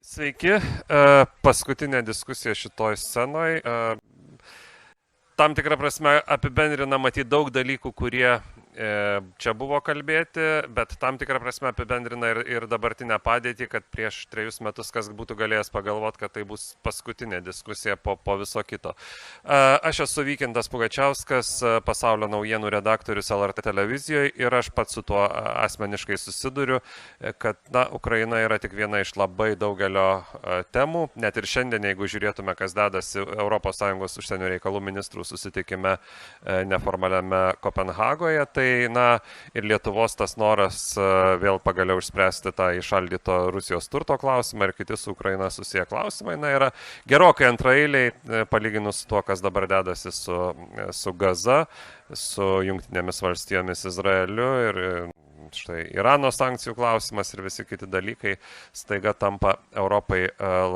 Sveiki, paskutinė diskusija šitoj scenoj. Tam tikrą prasme apibendrina matyti daug dalykų, kurie čia buvo kalbėti, bet tam tikrą prasme apibendrina ir dabartinę padėtį, kad prieš 3 metus kas būtų galėjęs pagalvoti, kad tai bus paskutinė diskusija po viso kito. Aš esu Vykintas Pugačiauskas, pasaulio naujienų redaktorius LRT televizijoje ir aš pats su tuo asmeniškai susiduriu, kad Ukraina yra tik viena iš labai daugelio temų. Net ir šiandien, jeigu žiūrėtume, kas dedasi ES užsienio reikalų ministrų susitikime neformaliame Kopenhagoje, tai ir Lietuvos tas noras vėl pagaliau išspręsti tą įšaldyto Rusijos turto klausimą ir kiti su Ukraina susiję klausimai yra gerokai antraeiliai, palyginus su tuo, kas dabar dedasi su Gaza, su Jungtinėmis valstijomis, Izraeliu ir štai Irano sankcijų klausimas ir visi kiti dalykai staiga tampa Europai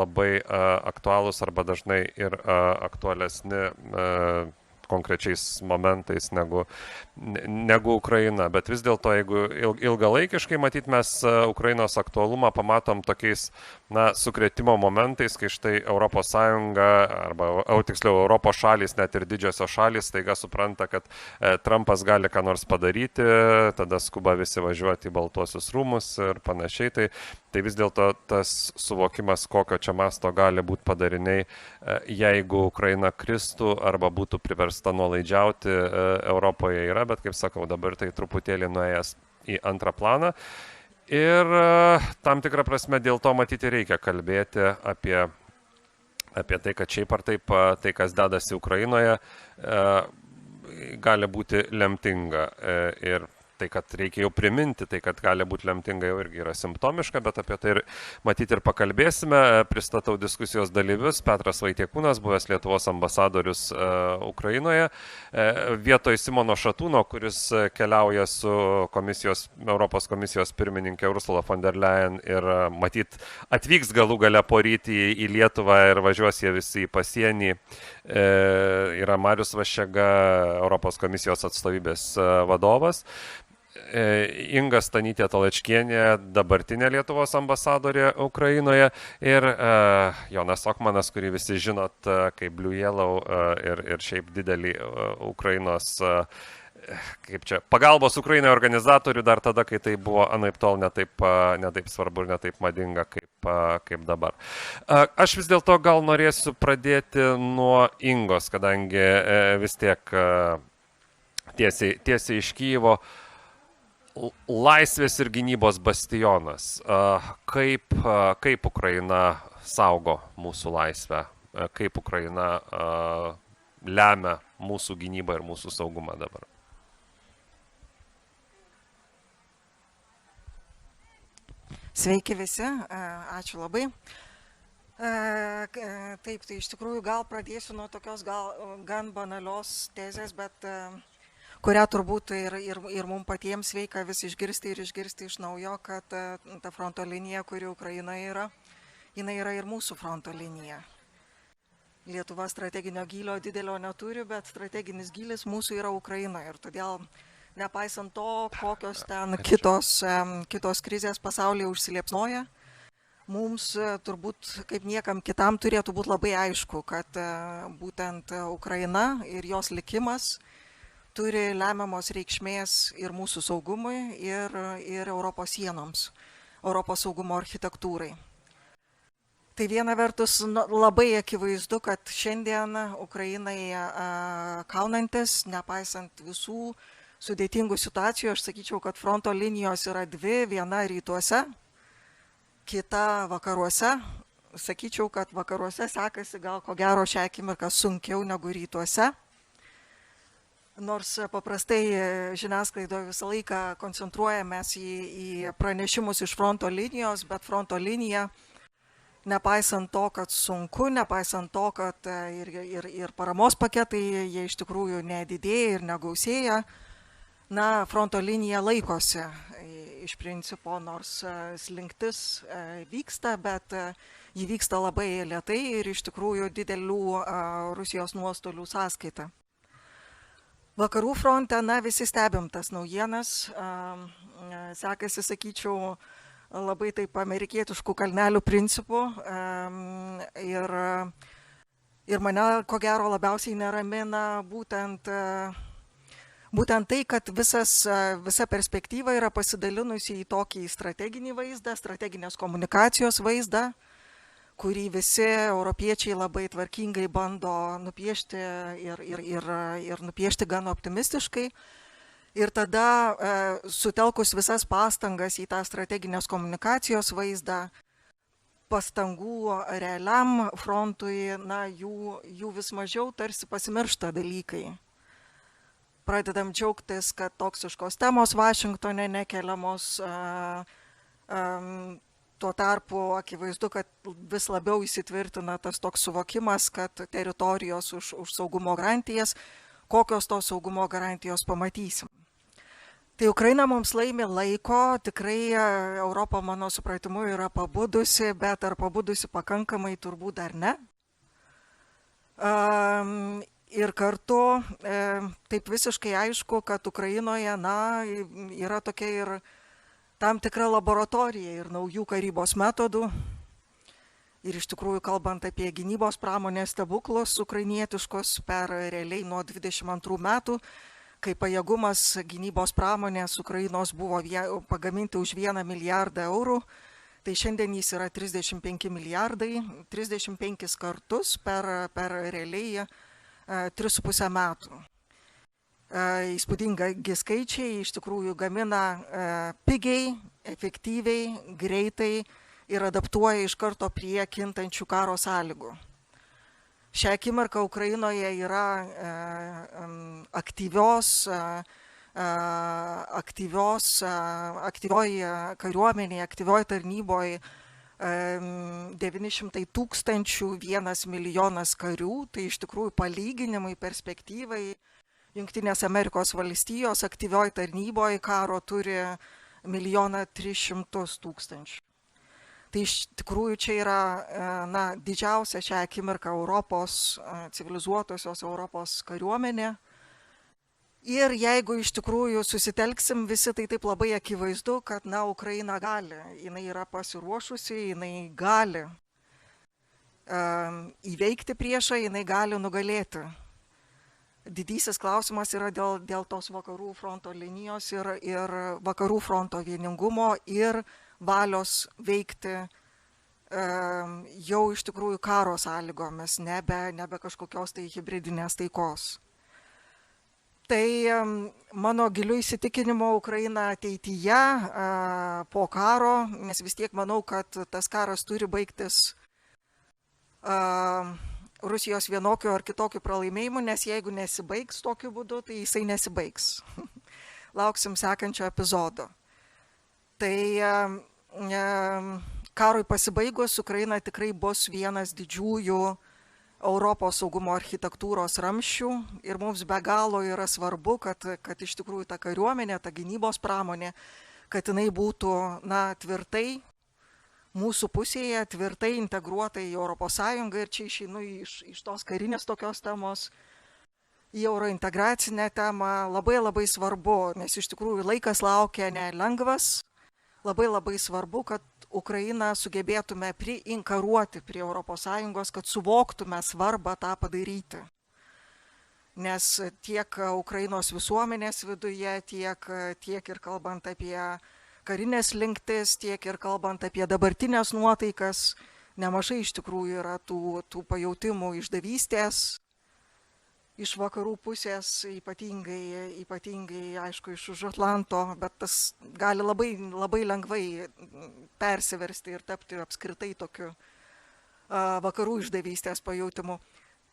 labai aktualūs arba dažnai ir aktualesni konkrečiais momentais negu Ukraina. Bet vis dėlto, jeigu ilgalaikiškai matyt, mes Ukrainos aktualumą pamatom tokiais, sukrėtimo momentais, kai štai ES arba, tiksliau, Europos šalys, net ir didžiosios šalys, staiga supranta, kad Trumpas gali ką nors padaryti, tada skuba visi važiuoti į Baltuosius rūmus ir panašiai. Tai vis dėlto tas suvokimas, kokio čia masto gali būti padariniai, jeigu Ukraina kristų arba būtų priversta nuolaidžiauti Europoje yra, bet kaip sakau, dabar tai truputėlį nuėjęs į antrą planą. Ir tam tikrą prasme dėl to matyti reikia kalbėti apie tai, kad šiaip ar taip tai, kas dedasi Ukrainoje, gali būti lemtinga. Ir tai, kad reikia jau priminti, tai, kad gali būti lemtinga, jau irgi yra simptomiška, bet apie tai ir matyti ir pakalbėsime. Pristatau diskusijos dalyvius. Petras Vaitiekūnas, buvęs Lietuvos ambasadorius Ukrainoje, vietoj Simono Šatūno, kuris keliauja su Europos komisijos pirmininkė Ursula von der Leyen ir matyt atvyks galų gale poryt į Lietuvą ir važiuos jie visi į pasienį. Yra Marius Vaščega, Europos komisijos atstovybės vadovas. Inga Stanytė Talačkienė, dabartinė Lietuvos ambasadorė Ukrainoje, ir Jonas Okmanas, kurį visi žinot kaip Blue Yellow ir šiaip didelį Ukrainos, kaip čia, pagalbos Ukrainai organizatorių dar tada, kai tai buvo anaiptol netaip svarbu ir netaip madinga kaip dabar. Aš vis dėlto gal norėsiu pradėti nuo Ingos, kadangi vis tiek tiesiai iš Kyjivo. Laisvės ir gynybos bastionas. Kaip Ukraina saugo mūsų laisvę, kaip Ukraina lemia mūsų gynybą ir mūsų saugumą dabar. Sveiki visi, ačiū labai. Taip, tai iš tikrųjų gal pradėsiu nuo tokios gan banalios tezės, bet kurią turbūt ir mums patiems sveika vis išgirsti iš naujo, kad ta fronto linija, kuri Ukrainoje yra, jinai yra ir mūsų fronto linija. Lietuva strateginio gylio didelio neturi, bet strateginis gylis mūsų yra Ukrainoje. Ir todėl, nepaisant to, kokios ten kitos krizės pasaulyje užsiliepsnoja, mums turbūt kaip niekam kitam turėtų būti labai aišku, kad būtent Ukraina ir jos likimas turi lemiamos reikšmės ir mūsų saugumui, ir Europos sienoms, Europos saugumo architektūrai. Tai viena vertus labai akivaizdu, kad šiandien Ukrainai kaunantis, nepaisant visų sudėtingų situacijų, aš sakyčiau, kad fronto linijos yra dvi, viena rytuose, kita vakaruose. Sakyčiau, kad vakaruose sekasi gal ko gero šią akimirką sunkiau negu rytuose. Nors paprastai žiniasklaidoje visą laiką koncentruojamės į pranešimus iš fronto linijos, bet fronto linija, nepaisant to, kad sunku, nepaisant to, kad ir paramos paketai, jie iš tikrųjų nedidėja ir negausėja, fronto linija laikosi iš principo, nors slinktis vyksta, bet ji vyksta labai lėtai ir iš tikrųjų didelių Rusijos nuostolių sąskaita. Vakarų fronte, visi stebim tas naujienas, sekasi, sakyčiau, labai taip amerikietiškų kalnelių principų. Ir mane, ko gero, labiausiai neramina būtent tai, kad visa perspektyva yra pasidalinusi į tokį strateginį vaizdą, strateginės komunikacijos vaizdą, kurį visi europiečiai labai tvarkingai bando nupiešti ir nupiešti gan optimistiškai. Ir tada, sutelkus visas pastangas į tą strateginės komunikacijos vaizdą, pastangų realiam frontui, jų vis mažiau tarsi pasimiršta dalykai. Pradedam džiaugtis, kad toksiškos temos Vašingtone nekeliamos, tuo tarpu akivaizdu, kad vis labiau įsitvirtina tas toks suvokimas, kad teritorijos už saugumo garantijas, kokios tos saugumo garantijos pamatysim. Tai Ukraina mums laimi laiko, tikrai Europa, mano supratimu, yra pabudusi, bet ar pabudusi pakankamai, turbūt dar ne. Ir kartu taip visiškai aišku, kad Ukrainoje yra tokia ir tam tikra laboratorija ir naujų karybos metodų. Ir iš tikrųjų, kalbant apie gynybos pramonės stebuklus ukrainietiškus per realiai nuo 22 metų, kai pajėgumas gynybos pramonės Ukrainos buvo pagaminti už 1 milijardą eurų, tai šiandien jis yra 35 milijardai, 35 kartus per realiai 3,5 metų. Įspūdingi skaičiai, iš tikrųjų gamina pigiai, efektyviai, greitai ir adaptuoja iš karto prie kintančių karo sąlygų. Šią akimirką Ukrainoje yra aktyvioji kariuomenė, aktyvioji tarnyboje 900 000, 1 milijonas karių, tai iš tikrųjų palyginimui, perspektyvai, Jungtinės Amerikos valstijos aktyvioji tarnyboje karo turi 1 300 000. Tai iš tikrųjų čia yra didžiausia šią akimirką Europos, civilizuotosios Europos kariuomenė. Ir jeigu iš tikrųjų susitelksim visi, tai taip labai akivaizdu, kad Ukraina gali, jinai yra pasiruošusi, jinai gali įveikti priešą, jinai gali nugalėti. Didysis klausimas yra dėl tos vakarų fronto linijos ir vakarų fronto vieningumo ir valios veikti jau iš tikrųjų karo sąlygomis, nebe kažkokios tai hibridinės taikos. Tai mano giliu įsitikinimu Ukraina ateityje po karo, nes vis tiek manau, kad tas karas turi baigtis Rusijos vienokiu ar kitokiu pralaimėjimu, nes jeigu nesibaigs tokiu būdu, tai jisai nesibaigs. Lauksim sekančio epizodo. Tai karui pasibaigus, Ukraina tikrai bus vienas didžiųjų Europos saugumo architektūros ramsčių ir mums be galo yra svarbu, kad iš tikrųjų ta kariuomenė, ta gynybos pramonė, kad jinai būtų tvirtai mūsų pusėje, tvirtai integruota į Europos Sąjungą ir čia išeinu iš tos karinės tokios temos į eurointegracinę temą. Labai svarbu, nes iš tikrųjų laikas laukia nelengvas. Labai svarbu, kad Ukrainą sugebėtume priinkaruoti prie ES, kad suvoktume svarbą tą padaryti. Nes tiek Ukrainos visuomenės viduje, tiek ir kalbant apie karinės linktis, tiek ir kalbant apie dabartinės nuotaikas, nemažai iš tikrųjų yra tų pajautimų išdavystės iš vakarų pusės, ypatingai aišku, iš už Atlanto, bet tas gali labai lengvai persiversti ir tapti apskritai tokiu vakarų išdavystės pajautimu.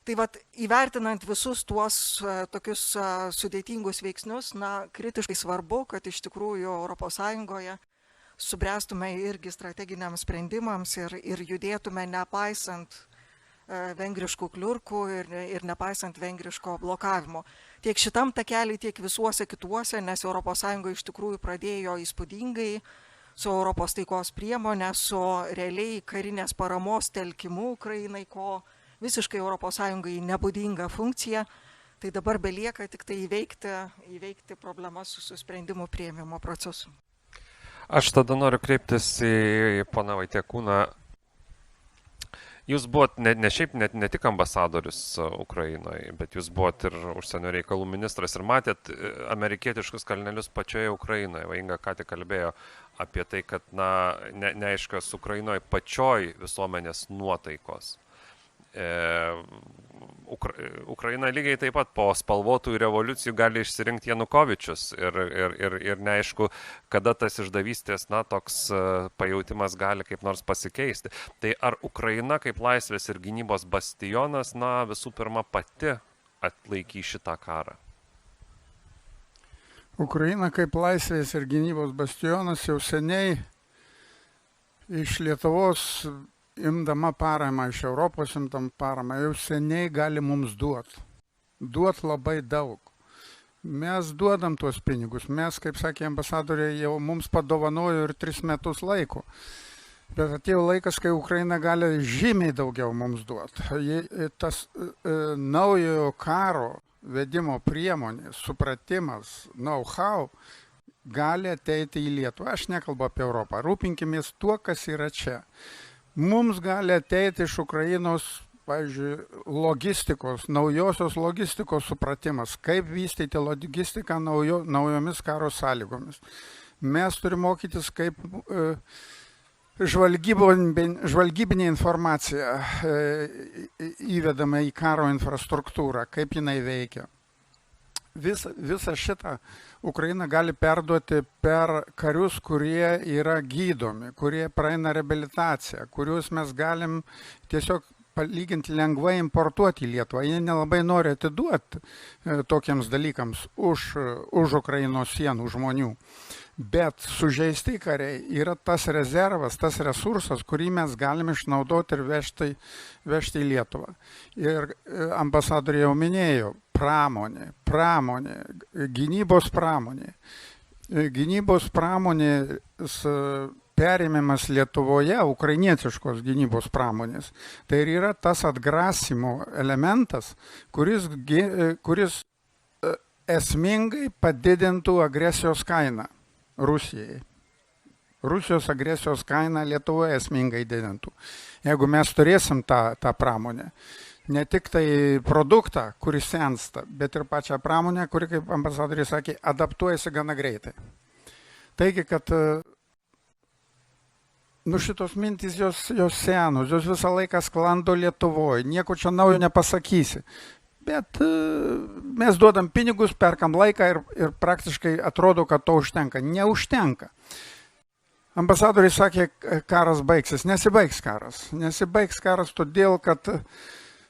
Tai įvertinant visus tuos tokius sudėtingus veiksnius, kritiškai svarbu, kad iš tikrųjų ES subręstume irgi strateginiams sprendimams ir judėtume nepaisant vengriškų kliurkų ir nepaisant vengriško blokavimo. Tiek šitam takeliui, tiek visuose kituose, nes ES iš tikrųjų pradėjo įspūdingai su Europos taikos priemonė, su realiai karinės paramos telkimu Ukrainai, ko visiškai ES nebūdinga funkcija, tai dabar belieka tik tai įveikti problemas su sprendimų priėmimo procesu. Aš tada noriu kreiptis į poną Vaitiekūną. Jūs buvot ne šiaip ne tik ambasadorius Ukrainoje, bet jūs buvot ir užsienio reikalų ministras ir matėt amerikietiškus kalnelius pačioje Ukrainoje. Inga ką tik kalbėjo apie tai, kad neaiškios Ukrainoje pačioj visuomenės nuotaikos. Ukraina lygiai taip pat po spalvotųjų revoliucijų gali išsirinkti Janukovičius ir neaišku, kada tas išdavystės, toks pajautimas gali kaip nors pasikeisti. Tai ar Ukraina kaip laisvės ir gynybos bastionas, visų pirma pati atlaikys šitą karą? Ukraina kaip laisvės ir gynybos bastionas jau seniai iš Lietuvos imdama paramą, iš Europos imdama paramą, jau seniai gali mums duoti. Duot labai daug. Mes duodam tuos pinigus. Mes, kaip sakė ambasadorė, jau mums padovanojo ir 3 metus laiko. Bet atėjo laikas, kai Ukraina gali žymiai daugiau mums duoti. Tas naujojo karo vedimo priemonės, supratimas, know-how gali ateiti į Lietuvą. Aš nekalbu apie Europą. Rūpinkimės tuo, kas yra čia. Mums gali ateiti iš Ukrainos, pavyzdžiui, logistikos, naujosios logistikos supratimas, kaip vystyti logistiką naujomis karo sąlygomis. Mes turime mokytis, kaip žvalgybinė informacija įvedama į karo infrastruktūrą, kaip jinai veikia. Visą šitą Ukraina gali perduoti per karius, kurie yra gydomi, kurie praeina reabilitaciją, kuriuos mes galim tiesiog palyginti lengvai importuoti į Lietuvą. Jie nelabai nori atiduoti tokiems dalykams už Ukrainos sienų žmonių. Bet sužeisti kariai yra tas rezervas, tas resursas, kurį mes galime išnaudoti ir vežti į Lietuvą. Ir ambasadorė jau minėjo, pramonė, gynybos pramonė. Gynybos pramonės perėmimas Lietuvoje, ukrainietiškos gynybos pramonės, tai ir yra tas atgrasimo elementas, kuris esmingai padidintų agresijos kainą Rusijai. Rusijos agresijos kainą Lietuvoje esmingai didintų. Jeigu mes turėsim tą pramonę, ne tik tai produktą, kuris sensta, bet ir pačią pramonę, kuri, kaip ambasadoriai sakė, adaptuojasi gana greitai. Taigi, kad šitos mintys jos senos, jos visą laiką sklando Lietuvoje, nieko čia naujo nepasakysi. Bet mes duodam pinigus, perkam laiką ir praktiškai atrodo, kad to užtenka. Neužtenka. Ambasadoriai sakė, karas baigsis. Nesibaigs karas. Nesibaigs karas todėl, kad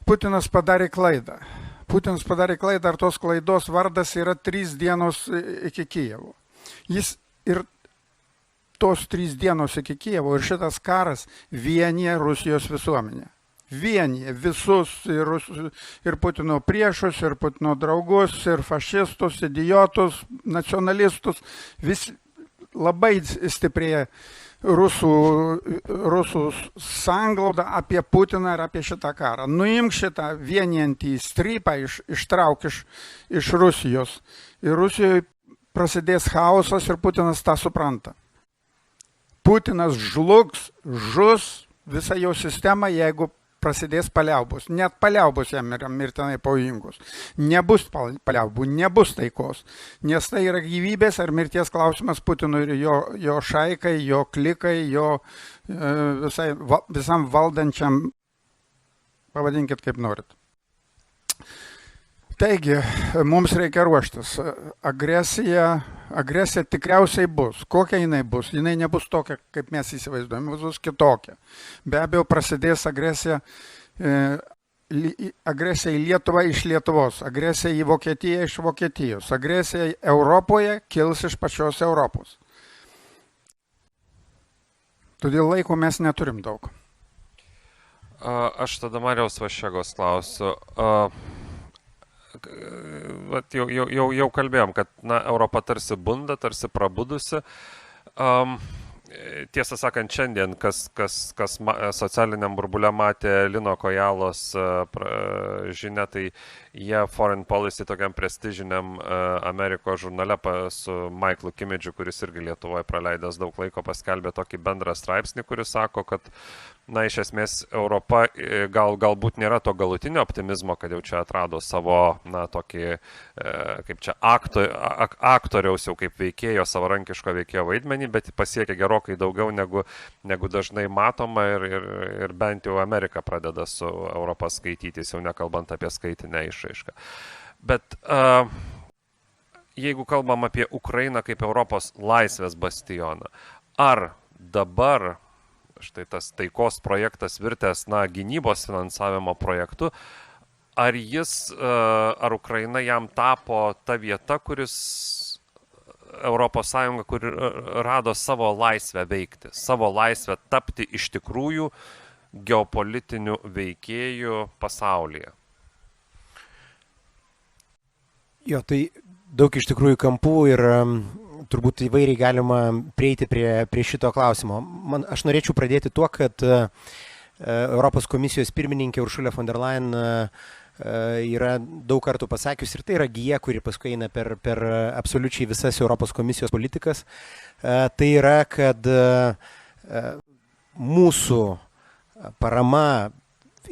Putinas padarė klaidą. Putinas padarė klaidą, ar tos klaidos vardas yra 3 dienos iki Kijevo. Jis ir tos 3 dienos iki Kijevo ir šitas karas vienyje Rusijos visuomenę. Vienyje visus ir Putino priešus, ir Putino draugus, ir fašistus, idiotus, nacionalistus. Vis labai stiprėja rusų sanglauda apie Putiną ir apie šitą karą. Nuimk šitą vienijantį strypą, ištrauk iš Rusijos. Ir Rusijoje prasidės chaosas ir Putinas tą supranta. Putinas žlugs, žus visą jo sistemą, jeigu prasidės paliaubos. Net paliaubos jam yra mirtinai pavojingos. Nebus paliaubų, nebus taikos. Nes tai yra gyvybės ar mirties klausimas Putinui ir jo šaikai, jo klikai, jo visam valdančiam, pavadinkit kaip norit. Taigi, mums reikia ruoštis. Agresija tikriausiai bus. Kokia jinai bus? Jinai nebus tokia, kaip mes įsivaizduojame, bus kitokia. Be abejo, prasidės agresija į Lietuvą iš Lietuvos, agresija į Vokietiją iš Vokietijos, agresija Europoje kils iš pačios Europos. Todėl laiko mes neturim daug. Aš tada Mariaus Vaščegos klausiu. Jau kalbėjom, kad Europa tarsi bunda, tarsi prabudusi. tiesą sakant, šiandien, kas socialiniam burbule matė Lino Kojalos žinia, tai jie Foreign Policy tokiam prestižiniam Amerikos žurnale su Michaelu Kimidžiu, kuris irgi Lietuvoje praleidęs daug laiko, paskelbė tokį bendrą straipsnį, kuris sako, kad na, iš esmės, Europa galbūt nėra to galutinio optimizmo, kad jau čia atrado savo, na, tokį, kaip čia, aktoriaus jau kaip veikėjo, savarankiško veikėjo vaidmenį, bet pasiekė gerokai daugiau negu dažnai matoma ir bent jau Amerika pradeda su Europą skaitytis, jau nekalbant apie skaitinę išraišką. Bet jeigu kalbam apie Ukrainą kaip Europos laisvės bastioną, ar dabar štai tas taikos projektas virtęs, na, gynybos finansavimo projektu, ar Ukraina jam tapo ta vieta, kuris ES, kur rado savo laisvę veikti, savo laisvę tapti iš tikrųjų geopolitiniu veikėju pasaulyje? Jo, tai daug iš tikrųjų kampų ir turbūt įvairiai galima prieiti prie šito klausimo. Aš norėčiau pradėti tuo, kad Europos komisijos pirmininkė Uršulė von der Leyen yra daug kartų pasakius, ir tai yra gija, kuri paskui eina per absoliučiai visas Europos komisijos politikas. Tai yra, kad mūsų parama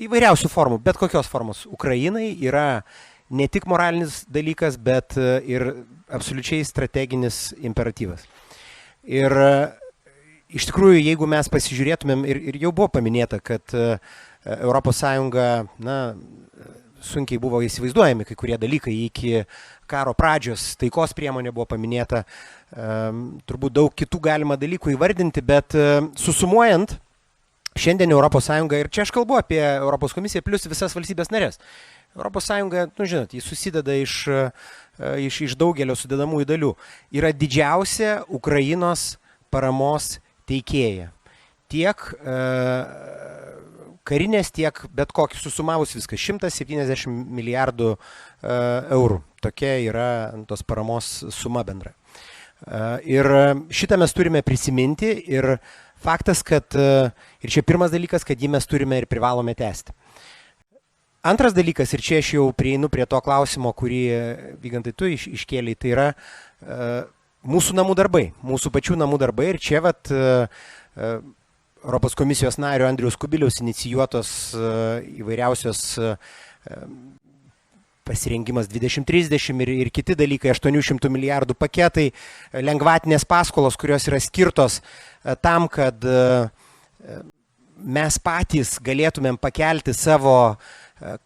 įvairiausių formų, bet kokios formos Ukrainai yra ne tik moralinis dalykas, bet ir absoliučiai strateginis imperatyvas. Ir iš tikrųjų, jeigu mes pasižiūrėtumėm, ir jau buvo paminėta, kad ES, na, sunkiai buvo įsivaizduojami kai kurie dalykai iki karo pradžios, taikos priemonė buvo paminėta, turbūt daug kitų galima dalykų įvardinti, bet susumuojant, šiandien ES, ir čia aš kalbu apie Europos komisiją plus visas valstybės narės, ES, nu žinot, jis susideda iš daugelio sudedamųjų dalių. Yra didžiausia Ukrainos paramos teikėja. Tiek karinės, tiek bet kokį susumavus viską. 170 milijardų eurų. Tokia yra tos paramos suma bendra. Ir šitą mes turime prisiminti ir faktas, kad, ir čia pirmas dalykas, kad jį mes turime ir privalome tęsti. Antras dalykas, ir čia aš jau prieinu prie to klausimo, kurį, Vygantai, tu iškėlei, tai yra mūsų namų darbai, mūsų pačių namų darbai. Ir čia vat Europos komisijos nario Andriaus Kubiliaus inicijuotos įvairiausios pasirengimas 2030 ir kiti dalykai, 800 milijardų paketai, lengvatinės paskolos, kurios yra skirtos tam, kad mes patys galėtumėm pakelti savo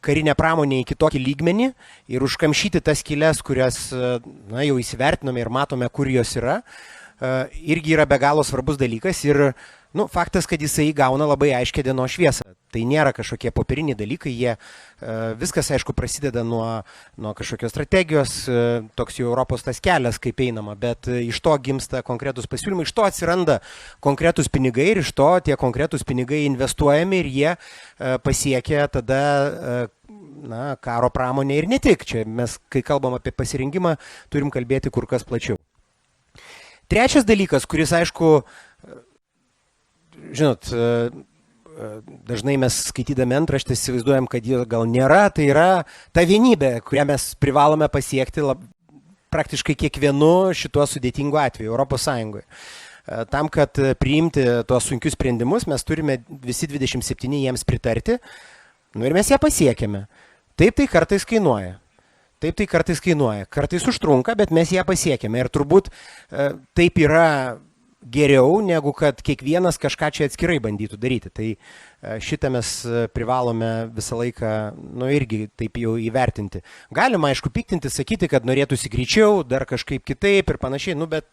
karinę pramonę į kitokį lygmenį ir užkamšyti tas skylės, kurias na, jau įsivertinome ir matome, kur jos yra, irgi yra be galo svarbus dalykas ir nu, faktas, kad jisai gauna labai aiškę dienos šviesą. Tai nėra kažkokie popieriniai dalykai, viskas, aišku, prasideda nuo kažkokios strategijos, toks jau Europos tas kelias, kaip einama, bet iš to gimsta konkretus pasiūlymai, iš to atsiranda konkretus pinigai ir iš to tie konkretus pinigai investuojami ir jie pasiekia tada na, karo pramonė ir ne tik. Čia mes, kai kalbam apie pasirengimą, turim kalbėti kur kas plačiau. Trečias dalykas, kuris, aišku, žinot, dažnai mes skaitydami antraštės įsivaizduojam, kad jo gal nėra, tai yra ta vienybė, kurią mes privalome pasiekti praktiškai kiekvienu šituo sudėtingu atveju Europos Sąjungoje. Tam, kad priimti tuos sunkius sprendimus, mes turime visi 27 jiems pritarti, nu ir mes ją pasiekėme. Taip tai kartais kainuoja. Kartais užtrunka, bet mes ją pasiekėme. Ir turbūt taip yra geriau, negu kad kiekvienas kažką čia atskirai bandytų daryti. Tai šitą mes privalome visą laiką, nu irgi taip jau įvertinti. Galima, aišku, piktinti, sakyti, kad norėtųsi greičiau, dar kažkaip kitaip ir panašiai, nu bet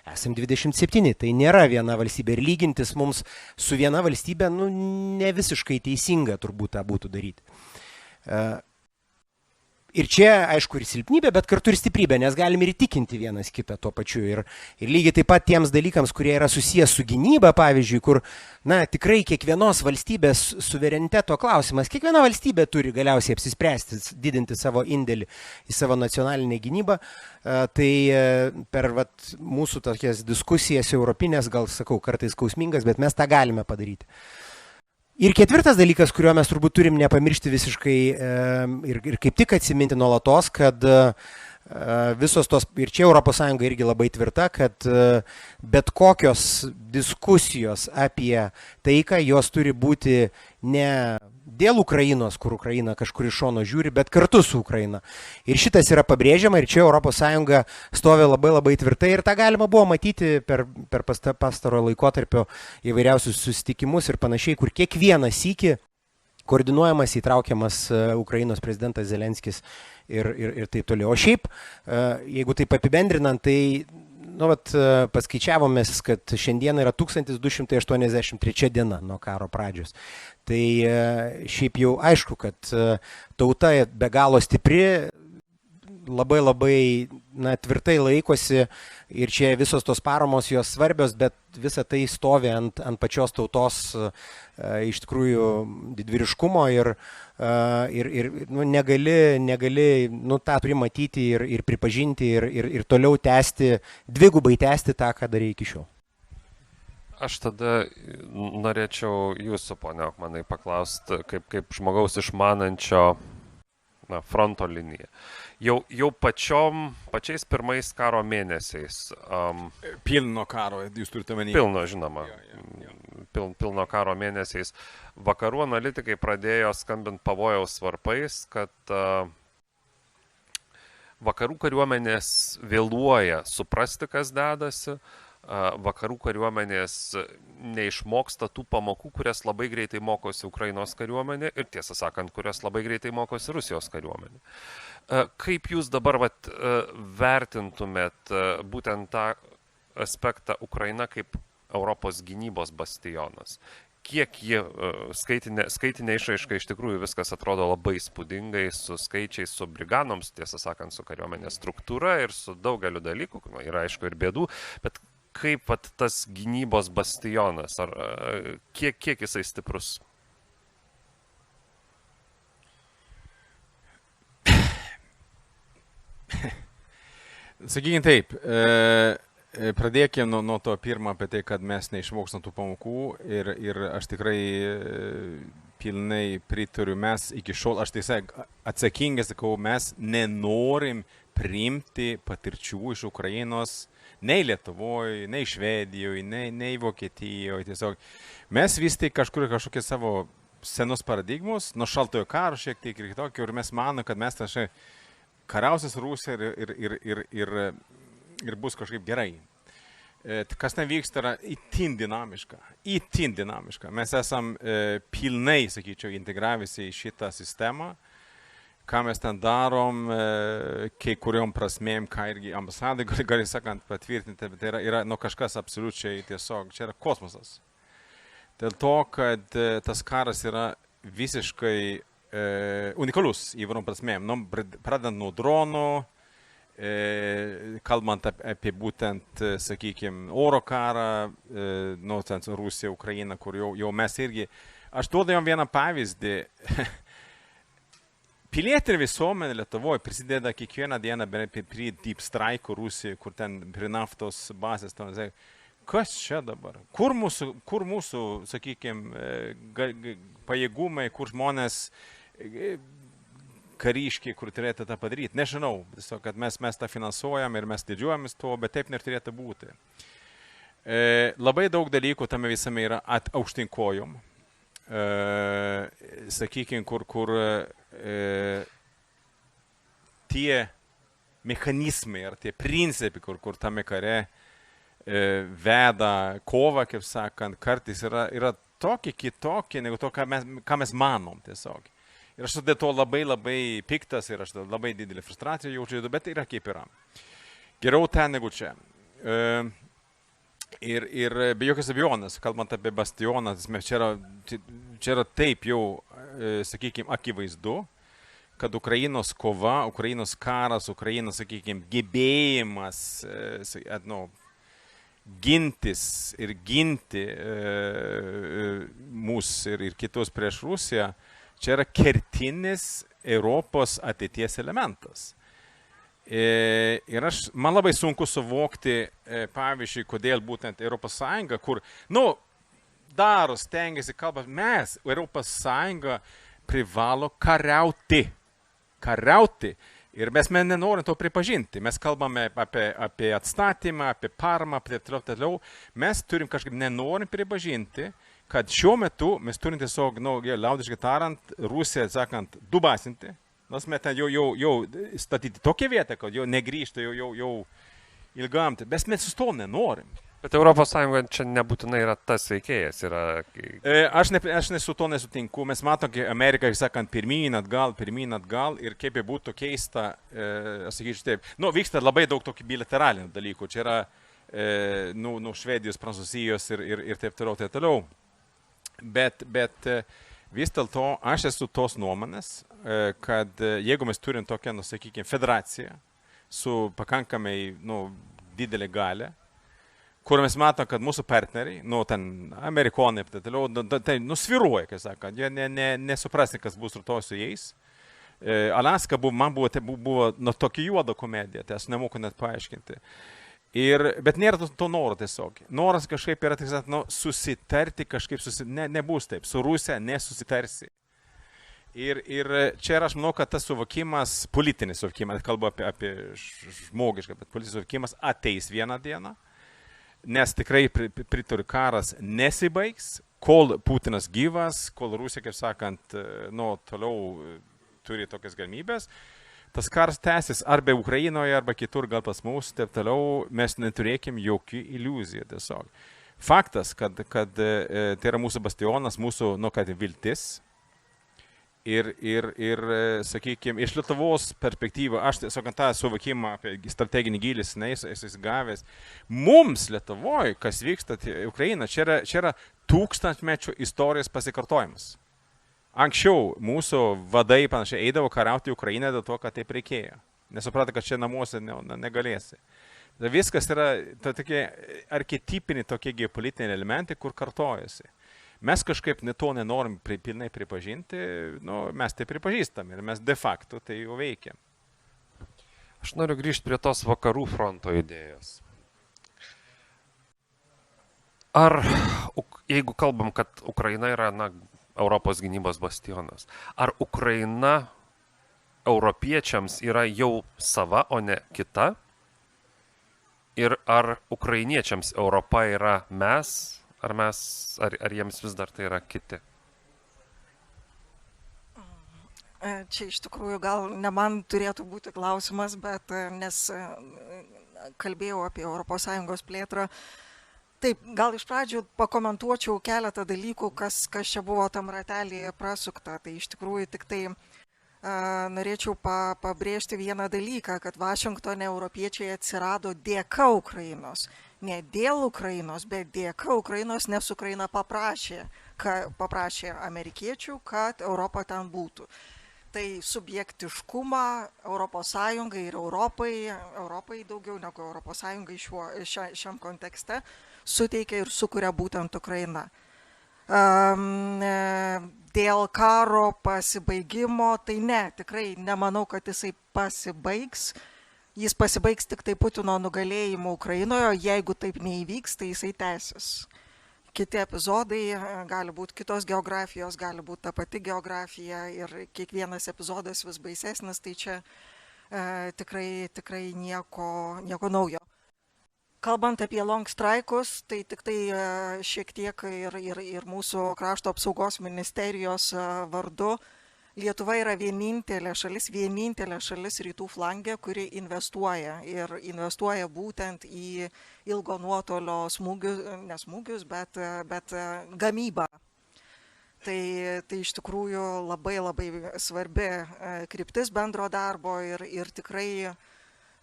esam 27, tai nėra viena valstybė ir lygintis mums su viena valstybė, nu ne visiškai teisinga turbūt tą būtų daryti. Ir čia, aišku, ir silpnybė, bet kartu ir stiprybė, nes galim ir įtikinti vienas kitą tuo pačiu. Ir lygiai taip pat tiems dalykams, kurie yra susijęs su gynyba, pavyzdžiui, kur, na, tikrai kiekvienos valstybės suvereniteto klausimas, kiekviena valstybė turi galiausiai apsispręsti, didinti savo indėlį į savo nacionalinę gynybą. Tai per mūsų tokias diskusijas europinės, gal sakau, kartais skausmingas, bet mes tą galime padaryti. Ir ketvirtas dalykas, kurio mes turbūt turim nepamiršti visiškai ir kaip tik atsiminti nuolatos, kad visos tos, ir čia ES irgi labai tvirta, kad bet kokios diskusijos apie taiką, jos turi būti ne dėl Ukrainos, kur Ukraina kažkur iš šono žiūri, bet kartu su Ukraina. Ir šitas yra pabrėžiama ir čia ES stovi labai tvirtai ir tą galima buvo matyti per pastarojo laikotarpio įvairiausius susitikimus ir panašiai, kur kiekvieną sykį koordinuojamas, įtraukiamas Ukrainos prezidentas Zelenskis ir taip toliau. O šiaip, jeigu taip apibendrinant, tai paskaičiavomės, kad šiandien yra 1283 diena nuo karo pradžios. Tai šiaip jau aišku, kad tauta be galo stipri, labai tvirtai laikosi ir čia visos tos paramos jos svarbios, bet visa tai stovi ant pačios tautos iš tikrųjų didvyriškumo ir negali tą turi matyti ir pripažinti ir toliau tęsti, dvigubai tęsti tą, ką darė iki šiol. Aš tada norėčiau jūsų, ponia Okmanai, paklausti, kaip žmogaus išmanančio fronto liniją. Jau pačiais pirmais karo mėnesiais. Pilno karo, jūs turite menį? Pilno, žinoma. Pilno karo mėnesiais. Vakarų analitikai pradėjo skambinti pavojaus varpais, kad vakarų kariuomenės vėluoja suprasti, kas dedasi. Vakarų kariuomenės neišmoksta tų pamokų, kurias labai greitai mokosi Ukrainos kariuomenė ir, tiesą sakant, kurias labai greitai mokosi Rusijos kariuomenė. Kaip jūs dabar vertintumėt būtent tą aspektą Ukraina kaip Europos gynybos bastionas? Kiek jie skaitinė išraiška iš tikrųjų viskas atrodo labai spūdingai, su skaičiais, su briganoms, tiesą sakant, su kariuomenės struktūra ir su daugeliu dalykų, yra aišku ir bėdų, bet kaip tas gynybos bastionas, kiek jisai stiprus? Sakykime taip, pradėkime nuo to pirmą apie tai, kad mes neišmokstam tų pamokų ir aš tikrai pilnai pritariu, mes iki šiol, aš tiesiog atsakingai sakau, mes nenorim priimti patirčių iš Ukrainos, nei Lietuvoje, nei Švedijoje, nei Vokietijoje, tiesiog mes vis tik kažkokie savo senus paradigmus, nuo šaltojo karo šiek tiek ir kitokio, ir mes manome, kad mes tašai kariausias Rusija ir bus kažkaip gerai. Kas ten vyksta yra itin dinamiška. Mes esam pilnai, sakyčiau, integravęsi į šitą sistemą. Ką mes ten darom, kai kuriom prasmėm, ką irgi ambasadai gali sakant patvirtinti, bet tai yra kažkas absoliučiai tiesiog, čia yra kosmosas. Dėl to, kad tas karas yra visiškai unikalus įvairiom prasmėm. Pradant nuo dronų, kalbant apie būtent, sakykime, oro karą, Rusija, Ukraina, kur jau mes irgi, aš duodu jom vieną pavyzdį. Pilietinė visuomenė Lietuvoje prisideda kiekvieną dieną prie deep strike Rusijoje, kur ten prie naftos bazės. Kas čia dabar? Kur mūsų sakykime, pajėgumai, kur žmonės kariškiai, kur turėtų tą padaryti? Nežinau, tiesiog, kad mes tą finansuojam ir mes didžiuojamės tuo, bet taip neturėtų būti. Labai daug dalykų tame visame yra aukštinkojom. Sakykime, kur tie mechanizmai ar tie principai, kur tame kare veda kovą, kaip sakant, kartais yra tokie kitokie, negu to, ką mes manom tiesiog. Ir aš dėl to labai piktas ir aš labai didelį frustraciją jaučiu, bet yra kaip yra. Geriau ten negu čia. Ir be jokios abejonės, kalbant apie bastioną, čia yra taip jau, sakykime, akivaizdu, kad Ukrainos kova, Ukrainos karas, Ukrainos, sakykime, gebėjimas gintis ir ginti mūsų ir kitus prieš Rusiją, čia yra kertinis Europos ateities elementas. Ir man labai sunku suvokti, pavyzdžiui, kodėl būtent Europos Sąjunga, kur, daro, stengiasi, kalba, mes, Europos Sąjunga, privalo kariauti. Ir mes nenorim to pripažinti. Mes kalbame apie atstatymą, apie paramą, apie toliau. Mes turim kažkaip nenorim pripažinti, kad šiuo metu mes turim tiesiog, liaudiškai tariant, Rusiją, sakant, dubasinti. Nors mes ten jau statyti tokią vietą, kad jau negrįžta, jau ilgam. Bet mes su to nenorim. Bet Europos Sąjunga čia nebūtinai yra tas veikėjas. Aš su to nesutinku. Mes matom, kad Amerika, sakant, pirmyn atgal ir kaip būtų keista, aš sakyčiau taip, vyksta labai daug tokių bilateralinių dalykų. Čia yra Švedijos, Prancūzijos ir taip toliau. Bet vis dėlto aš esu tos nuomonės, kad jeigu mes turim tokią, sakykime, federaciją su pakankamai didelė galia, kur mes matom, kad mūsų partneriai, ten amerikonai, tai sviruoja, kaip sakant, jie nesuprasti, kas bus rytoj su jais. Alaska man buvo tokia juoda komedija, tai aš nemoku net paaiškinti. Bet nėra to noro tiesiog. Noras kažkaip yra, susitarti kažkaip, nebus taip, su Rusija nesusitarsi. Ir čia aš manau, kad tas suvokimas, politinis suvokimas, kalbu apie žmogišką, bet politinis suvokimas ateis vieną dieną. Nes tikrai pritariu, karas nesibaigs, kol Putinas gyvas, kol Rusija, kaip sakant, toliau turi tokias galimybės. Tas karas tęsis arba Ukrainoje, arba kitur, gal pas mus, taip toliau, mes neturėkim jokių iliuzijų tiesiog. Faktas, kad tai yra mūsų bastionas, mūsų, viltis. Ir sakykime, iš Lietuvos perspektyvų, aš tiesiog tą suvokimą apie strateginį gylį esu gavęs. Mums Lietuvoje, kas vyksta Ukraina, čia yra tūkstantmečio istorijos pasikartojimas. Anksčiau mūsų vadai panašiai eidavo kariauti Ukrainą dėl to, kad taip reikėjo. Nesuprato, kad čia namuose negalėsi. Viskas yra tokie archetipiniai tokie geopolitiniai elementai, kur kartojasi. Mes kažkaip to nenorim pilnai pripažinti, mes tai pripažįstam ir mes de facto tai jau veikiam. Aš noriu grįžti prie tos vakarų fronto idėjos. Ar, jeigu kalbam, kad Ukraina yra Europos gynybos bastionas, ar Ukraina europiečiams yra jau sava, o ne kita? Ir ar ukrainiečiams Europa yra mes? Ar jiems vis dar tai yra kiti? Čia iš tikrųjų gal ne man turėtų būti klausimas, bet nes kalbėjau apie ES plėtrą. Taip, gal iš pradžių pakomentuočiau keletą dalykų, kas čia buvo tam ratelėje prasukta. Tai iš tikrųjų tik tai norėčiau pabrėžti vieną dalyką, kad Vašingtone europiečiai atsirado dėka Ukrainos. Ne dėl Ukrainos, bet dėka Ukrainos, nes Ukraina paprašė amerikiečių, kad Europa ten būtų. Tai subjektiškumą ES ir Europai daugiau negu ES šiam kontekste suteikia ir sukuria būtent Ukraina. Dėl karo pasibaigimo, tai tikrai nemanau, kad jisai pasibaigs. Jis pasibaigs tik tai Putino nugalėjimu Ukrainoje, jeigu taip neįvyks, tai jisai tęsis. Kiti epizodai, gali būti kitos geografijos, gali būti ta pati geografija ir kiekvienas epizodas vis baisesnis, tai čia tikrai nieko naujo. Kalbant apie long straikus, tai tik tai šiek tiek ir mūsų krašto apsaugos ministerijos vardu. Lietuva yra vienintelė šalis rytų flange, kuri investuoja būtent į ilgo nuotolio smūgius, bet gamybą. Tai iš tikrųjų labai svarbi kryptis bendro darbo ir tikrai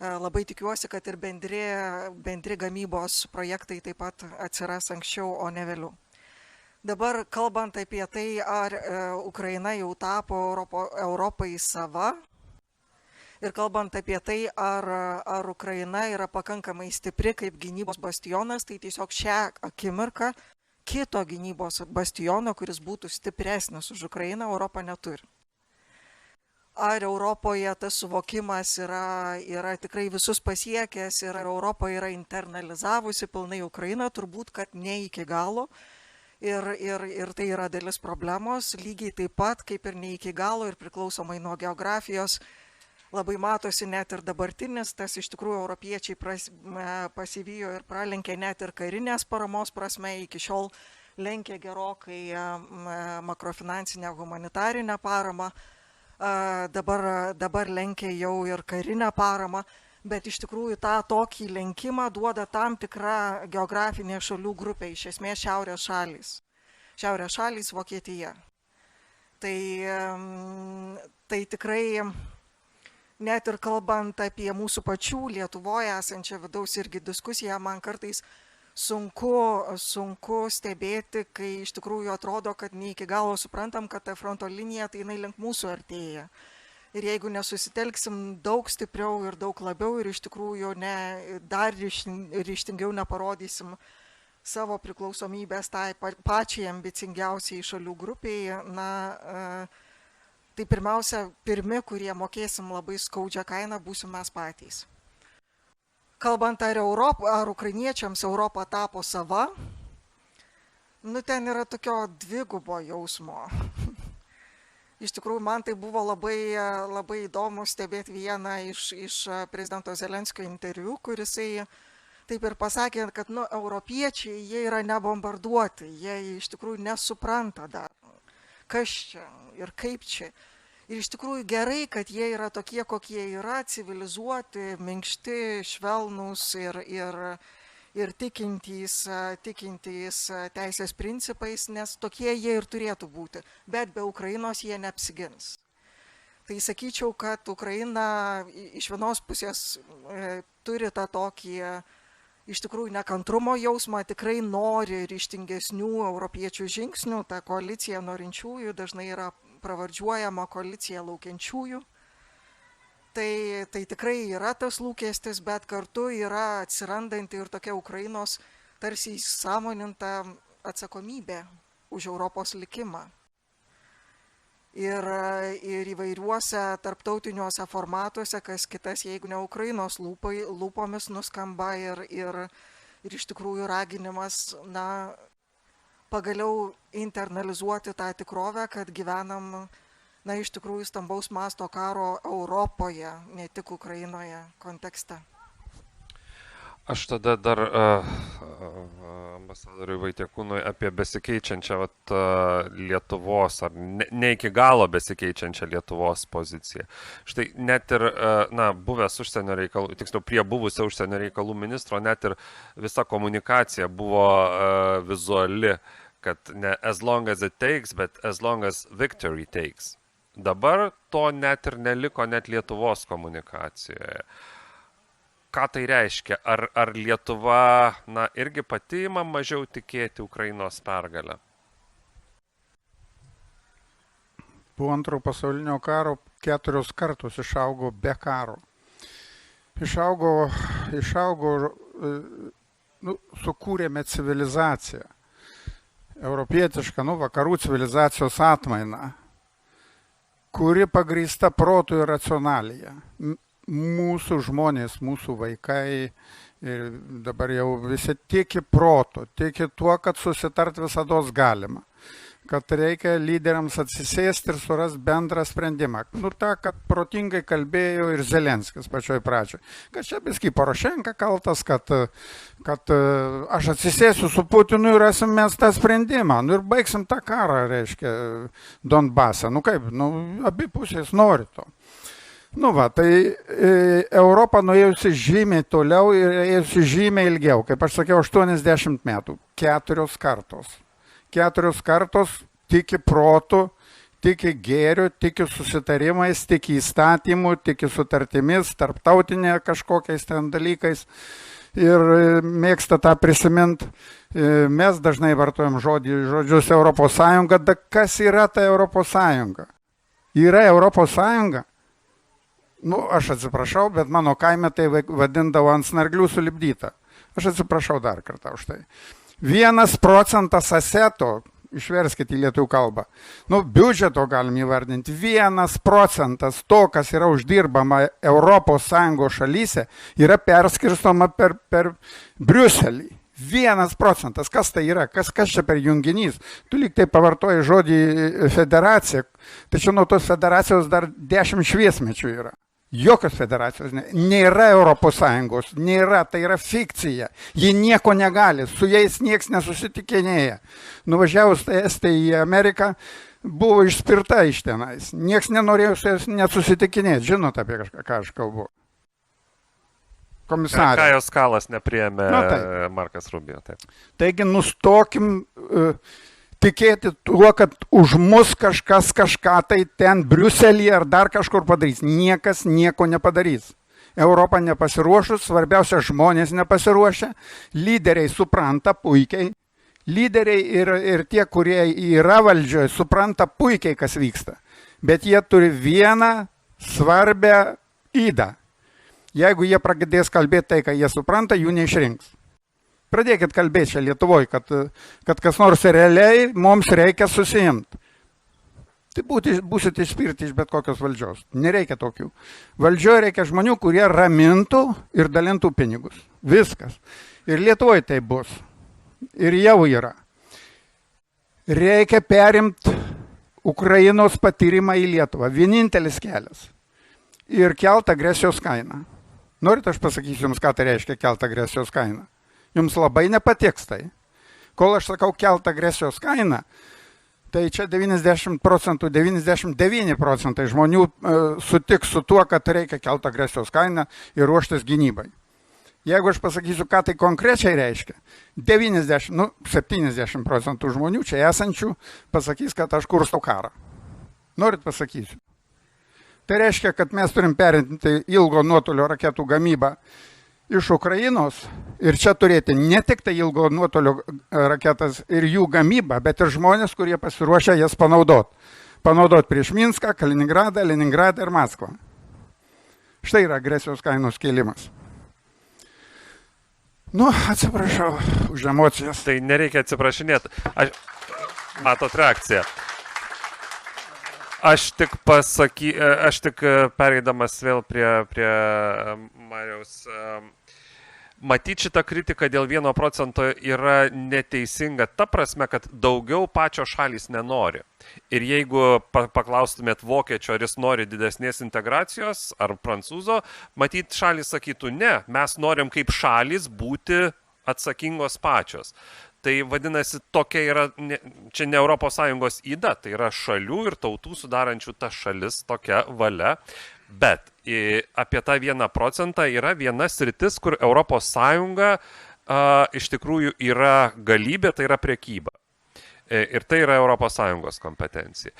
labai tikiuosi, kad ir bendri gamybos projektai taip pat atsiras anksčiau, o ne vėliau. Dabar kalbant apie tai, ar Ukraina jau tapo Europai sava ir kalbant apie tai, ar Ukraina yra pakankamai stipri kaip gynybos bastionas, tai tiesiog šią akimirką kito gynybos bastiono, kuris būtų stipresnis už Ukrainą, Europą neturi. Ar Europoje tas suvokimas yra tikrai visus pasiekęs ir ar Europa yra internalizavusi pilnai Ukrainą, turbūt, kad ne iki galo. Ir tai yra dalis problemos, lygiai taip pat kaip ir ne iki galo ir priklausomai nuo geografijos labai matosi net ir dabartinis, tas iš tikrųjų europiečiai pasivijo ir pralenkė net ir karinės paramos prasme, iki šiol lenkė gerokai makrofinansinę humanitarinę paramą, dabar lenkia jau ir karinę paramą. Bet iš tikrųjų tą tokį lenkimą duoda tam tikra geografinė šalių grupė, iš esmės šiaurės šalys. Šiaurės šalys Vokietija. Tai tikrai, net ir kalbant apie mūsų pačių Lietuvoje esančią vidaus irgi diskusiją, man kartais sunku stebėti, kai iš tikrųjų atrodo, kad ne iki galo suprantam, kad ta fronto linija tai jinai link mūsų artėja. Ir jeigu nesusitelksim daug stipriau ir daug labiau ir iš tikrųjų dar ryžtingiau neparodysim savo priklausomybės tai pačiai ambicingiausiai šalių grupiai, tai pirmiausia, pirmi, kurie mokėsim labai skaudžią kainą, būsim mes patys. Kalbant, ar ukrainiečiams Europa tapo sava, ten yra tokio dvigubo jausmo. Iš tikrųjų, man tai buvo labai įdomu stebėti vieną iš prezidento Zelenskio interviu, kuris taip ir pasakė, kad europiečiai, jie yra nebombarduoti, jie iš tikrųjų nesupranta dar, kas čia ir kaip čia. Ir iš tikrųjų gerai, kad jie yra tokie, kokie yra, civilizuoti, minkšti, švelnūs ir tikintys teisės principais, nes tokie jie ir turėtų būti. Bet be Ukrainos jie neapsigins. Tai sakyčiau, kad Ukraina iš vienos pusės turi tą tokį iš tikrųjų nekantrumo jausmą, tikrai nori ryžtingesnių europiečių žingsnių, ta koalicija norinčiųjų dažnai yra pravardžiuojama koalicija laukiančiųjų. Tai tikrai yra tas lūkestis, bet kartu yra atsirandanti ir tokia Ukrainos tarsi įsisąmoninta atsakomybė už Europos likimą. Ir įvairiuose tarptautiniuose formatuose, kas kitas, jeigu ne Ukrainos lūpomis nuskamba ir iš tikrųjų raginimas, pagaliau internalizuoti tą tikrovę, kad gyvenam iš tikrųjų stambaus masto karo Europoje, ne tik Ukrainoje kontekste. Aš tada dar ambasadoriui Vaitiekūnui apie besikeičiančią Lietuvos, ar ne iki galo besikeičiančią Lietuvos poziciją. Štai net ir buvęs užsienio reikalų, tiksliau prie buvusio užsienio reikalų ministro, net ir visa komunikacija buvo vizuali, kad ne as long as it takes, bet as long as victory takes. Dabar to net ir neliko net Lietuvos komunikacijoje. Ką tai reiškia? Ar Lietuva irgi pati ima mažiau tikėti Ukrainos pergalę? Po antrojo pasaulinio karo 4 kartus išaugo be karo. Sukūrėme civilizaciją. Europietišką, vakarų civilizacijos atmainą, kuri pagrįsta protu ir racionalija. Mūsų žmonės, mūsų vaikai ir dabar jau visi tiki protu, tiki tuo, kad susitart visados galima, kad reikia lyderiams atsisėsti ir surasti bendrą sprendimą. Ta, kad protingai kalbėjo ir Zelenskis pačioj pradžioj. Kad čia biskį Porošenka kaltas, kad aš atsisėsiu su Putinu ir rasim mes tą sprendimą. Ir baigsim tą karą, reiškia, Donbase. Abi pusės nori to. Tai Europa nuėjusi žymiai toliau ir ėjusi žymiai ilgiau. Kaip aš sakiau, 80 metų. 4 kartos. 4 kartos tiki protu, tiki gėriu, tiki susitarimais, tiki įstatymu, tiki sutartimis, tarptautinė kažkokiais ten dalykais. ir mėgsta tą prisiminti. Mes dažnai vartojam žodžius Europos Sąjunga, bet kas yra ta Europos Sąjunga? Yra Europos Sąjunga? Nu, aš atsiprašau, bet mano kaime tai vadindavo ant snarglių sulipdyta. Aš atsiprašau dar kartą už tai. 1% aseto, išverskite į lietuvių kalbą, nu, biudžeto galim įvardinti, 1% to, kas yra uždirbama Europos Sąjungos šalyse, yra perskirstoma per Briuselį. 1%. Kas tai yra? Kas čia per junginys? Tu lyg tai pavartoji žodį federacija, tačiau nuo tos federacijos dar 10 šviesmečių yra. Jokios federacijos nėra Europos Sąjungos, nėra, tai yra fikcija. Ji nieko negali, su jais nieks nesusitikinėja. Nuvažiavus Estija į Ameriką, buvo išspirta iš tenais. Nieks nenorėjo su jais nesusitikinėti. Žinot, apie ką aš kalbu. Komisarė. Kajos Kalas nepriėmė Markas Rubio. Taip. Taigi nustokim tikėti tuo, kad už mus kažkas kažką tai ten Briuselyje ar dar kažkur padarys. Niekas nieko nepadarys. Europa nepasiruošus, svarbiausia žmonės nepasiruošę, lyderiai supranta puikiai, lyderiai ir tie, kurie yra valdžioje, supranta puikiai, kas vyksta. Bet jie turi vieną svarbę ydą. Jeigu jie pradės kalbėti tai, ką jie supranta, jų neišrinks. Pradėkit kalbėti čia Lietuvoje, kad kas nors realiai mums reikia susijimti. Tai būsit išspirti iš bet kokios valdžios. Nereikia tokių. Valdžioje reikia žmonių, kurie ramintų ir dalintų pinigus. Viskas. Ir Lietuvoje tai bus. Ir jau yra. Reikia perimti Ukrainos patyrimą į Lietuvą. Vienintelis kelias. Ir kelt agresijos kainą. Norit, aš pasakysiu jums, ką tai reiškia kelt agresijos kainą. Jums labai nepatiks tai. Kol aš sakau kelt agresijos kainą, tai čia 99% žmonių sutiks su tuo, kad reikia kelt agresijos kainą ir ruoštis gynybai. Jeigu aš pasakysiu, ką tai konkrečiai reiškia, 70% žmonių čia esančių pasakys, kad aš kurstau karą. Norit pasakysiu. Tai reiškia, kad mes turim perimti ilgo nuotolio raketų gamybą iš Ukrainos ir čia turėti ne tik tai ilgo nuotolio raketas ir jų gamybą, bet ir žmonės, kurie pasiruošę jas panaudoti. Panaudoti prieš Minską, Kaliningradą, Leningradą ir Maskvą. Štai yra agresijos kainos kėlimas. Nu, atsiprašau už emocijas. Tai nereikia atsiprašinėti. Matot reakciją. Aš tik pereidamas vėl prie Mariaus. Matyt, šita kritika dėl 1% yra neteisinga ta prasme, kad daugiau pačios šalys nenori. Ir jeigu paklaustumėt vokiečio, ar jis nori didesnės integracijos, ar prancūzo, matyt, šalys sakytų, ne, mes norim kaip šalys būti atsakingos pačios. Tai vadinasi, tokia yra, čia ne ES yda, tai yra šalių ir tautų sudarančių tas šalis tokia valia. Bet apie tą 1% yra viena sritis, kur ES iš tikrųjų yra galybė, tai yra prekyba. Ir tai yra ES kompetencija.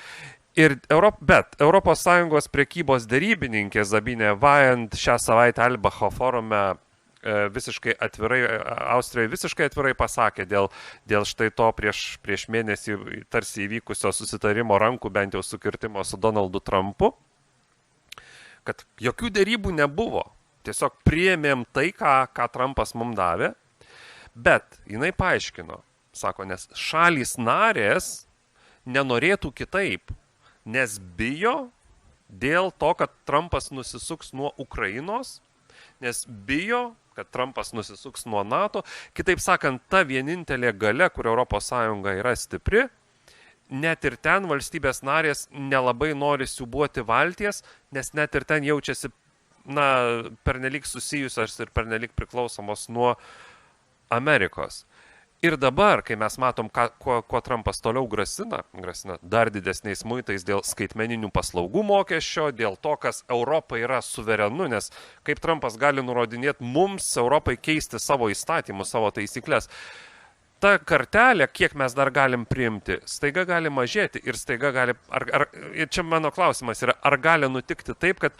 Bet ES prekybos dėrybininkė Zabinė Vajant šią savaitę Albacho forume visiškai atvirai, Austrijoje visiškai atvirai pasakė dėl štai to prieš mėnesį tarsi įvykusio susitarimo rankų bent jau sukirtimo su Donaldu Trumpu, kad jokių dėrybų nebuvo. Tiesiog priėmėm tai, ką Trumpas mums davė, bet jinai paaiškino, sako, nes šalys narės nenorėtų kitaip, nes bijo dėl to, kad Trumpas nusisuks nuo Ukrainos, nes bijo, kad Trumpas nusisuks nuo NATO. Kitaip sakant, ta vienintelė galia, kur ES yra stipri, net ir ten valstybės narės nelabai nori siūbuoti valties, nes net ir ten jaučiasi pernelyg susijusios ir pernelyg priklausomos nuo Amerikos. Ir dabar, kai mes matom, kuo Trumpas toliau grasina dar didesniais muitais dėl skaitmeninių paslaugų mokesčio, dėl to, kas Europai yra suverenu, nes kaip Trumpas gali nurodinėti mums, Europai, keisti savo įstatymus, savo taisyklės. Ta kartelė, kiek mes dar galim priimti, staiga gali mažėti ir staiga gali, ir čia mano klausimas yra, ar gali nutikti taip, kad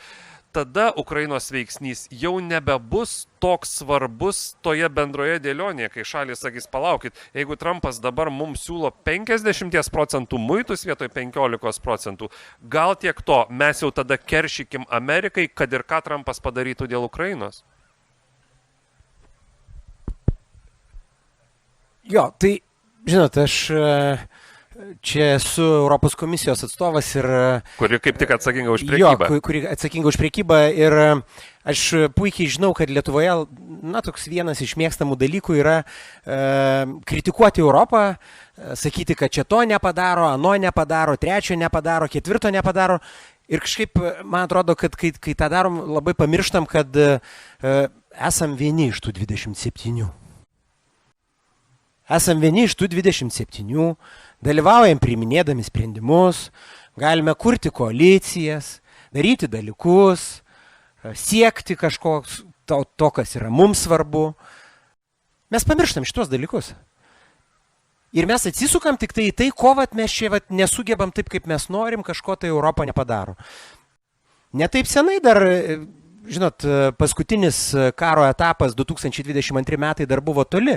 tada Ukrainos veiksnys jau nebebus toks svarbus toje bendroje dėlionėje, kai šalis sakys, palaukit, jeigu Trumpas dabar mums siūlo 50% muitus vietoj 15%, gal tiek to, mes jau tada keršykim Amerikai, kad ir ką Trumpas padarytų dėl Ukrainos? Jo, tai, žinot, aš čia esu Europos komisijos atstovas ir... Kuri kaip tik atsakinga už priekybą. Jo, kuri atsakinga už priekybą ir aš puikiai žinau, kad Lietuvoje, toks vienas iš mėgstamų dalykų yra kritikuoti Europą, sakyti, kad čia to nepadaro, ano nepadaro, trečio nepadaro, ketvirto nepadaro. Ir kažkaip, man atrodo, kad kai tą darom, labai pamirštam, kad esam vieni iš tų 27. Esam vieni iš tų 27, dalyvaujam priiminėdami sprendimus, galime kurti koalicijas, daryti dalykus, siekti kažko to, kas yra mums svarbu. Mes pamirštam šitos dalykus. Ir mes atsisukam tik tai į tai, ko mes čia nesugebam taip, kaip mes norim, kažko tai Europą nepadaro. Ne taip senai dar, žinot, paskutinis karo etapas 2022 metai dar buvo toli.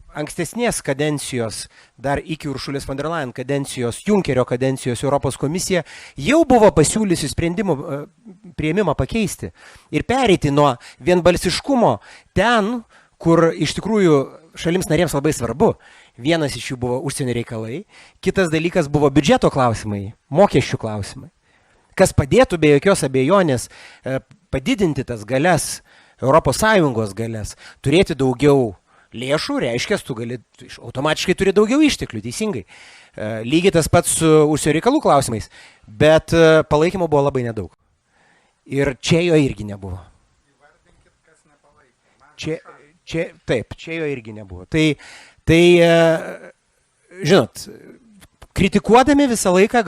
Ankstesnės kadencijos, dar iki Uršulės von der Leyen kadencijos, Junkerio kadencijos Europos komisija jau buvo pasiūlysi sprendimų priėmimą pakeisti ir pereiti nuo vienbalsiškumo ten, kur iš tikrųjų šalims narėms labai svarbu. Vienas iš jų buvo užsienio reikalai, kitas dalykas buvo biudžeto klausimai, mokesčių klausimai. Kas padėtų be jokios abejonės padidinti tas galias, ES galias, turėti daugiau lėšų, reiškia, tu gali automatiškai turi daugiau išteklių, teisingai. Lygiai tas pats su užsienio reikalų klausimais, bet palaikymo buvo labai nedaug. Ir čia jo irgi nebuvo. Čia jo irgi nebuvo. Tai žinot, kritikuodami visą laiką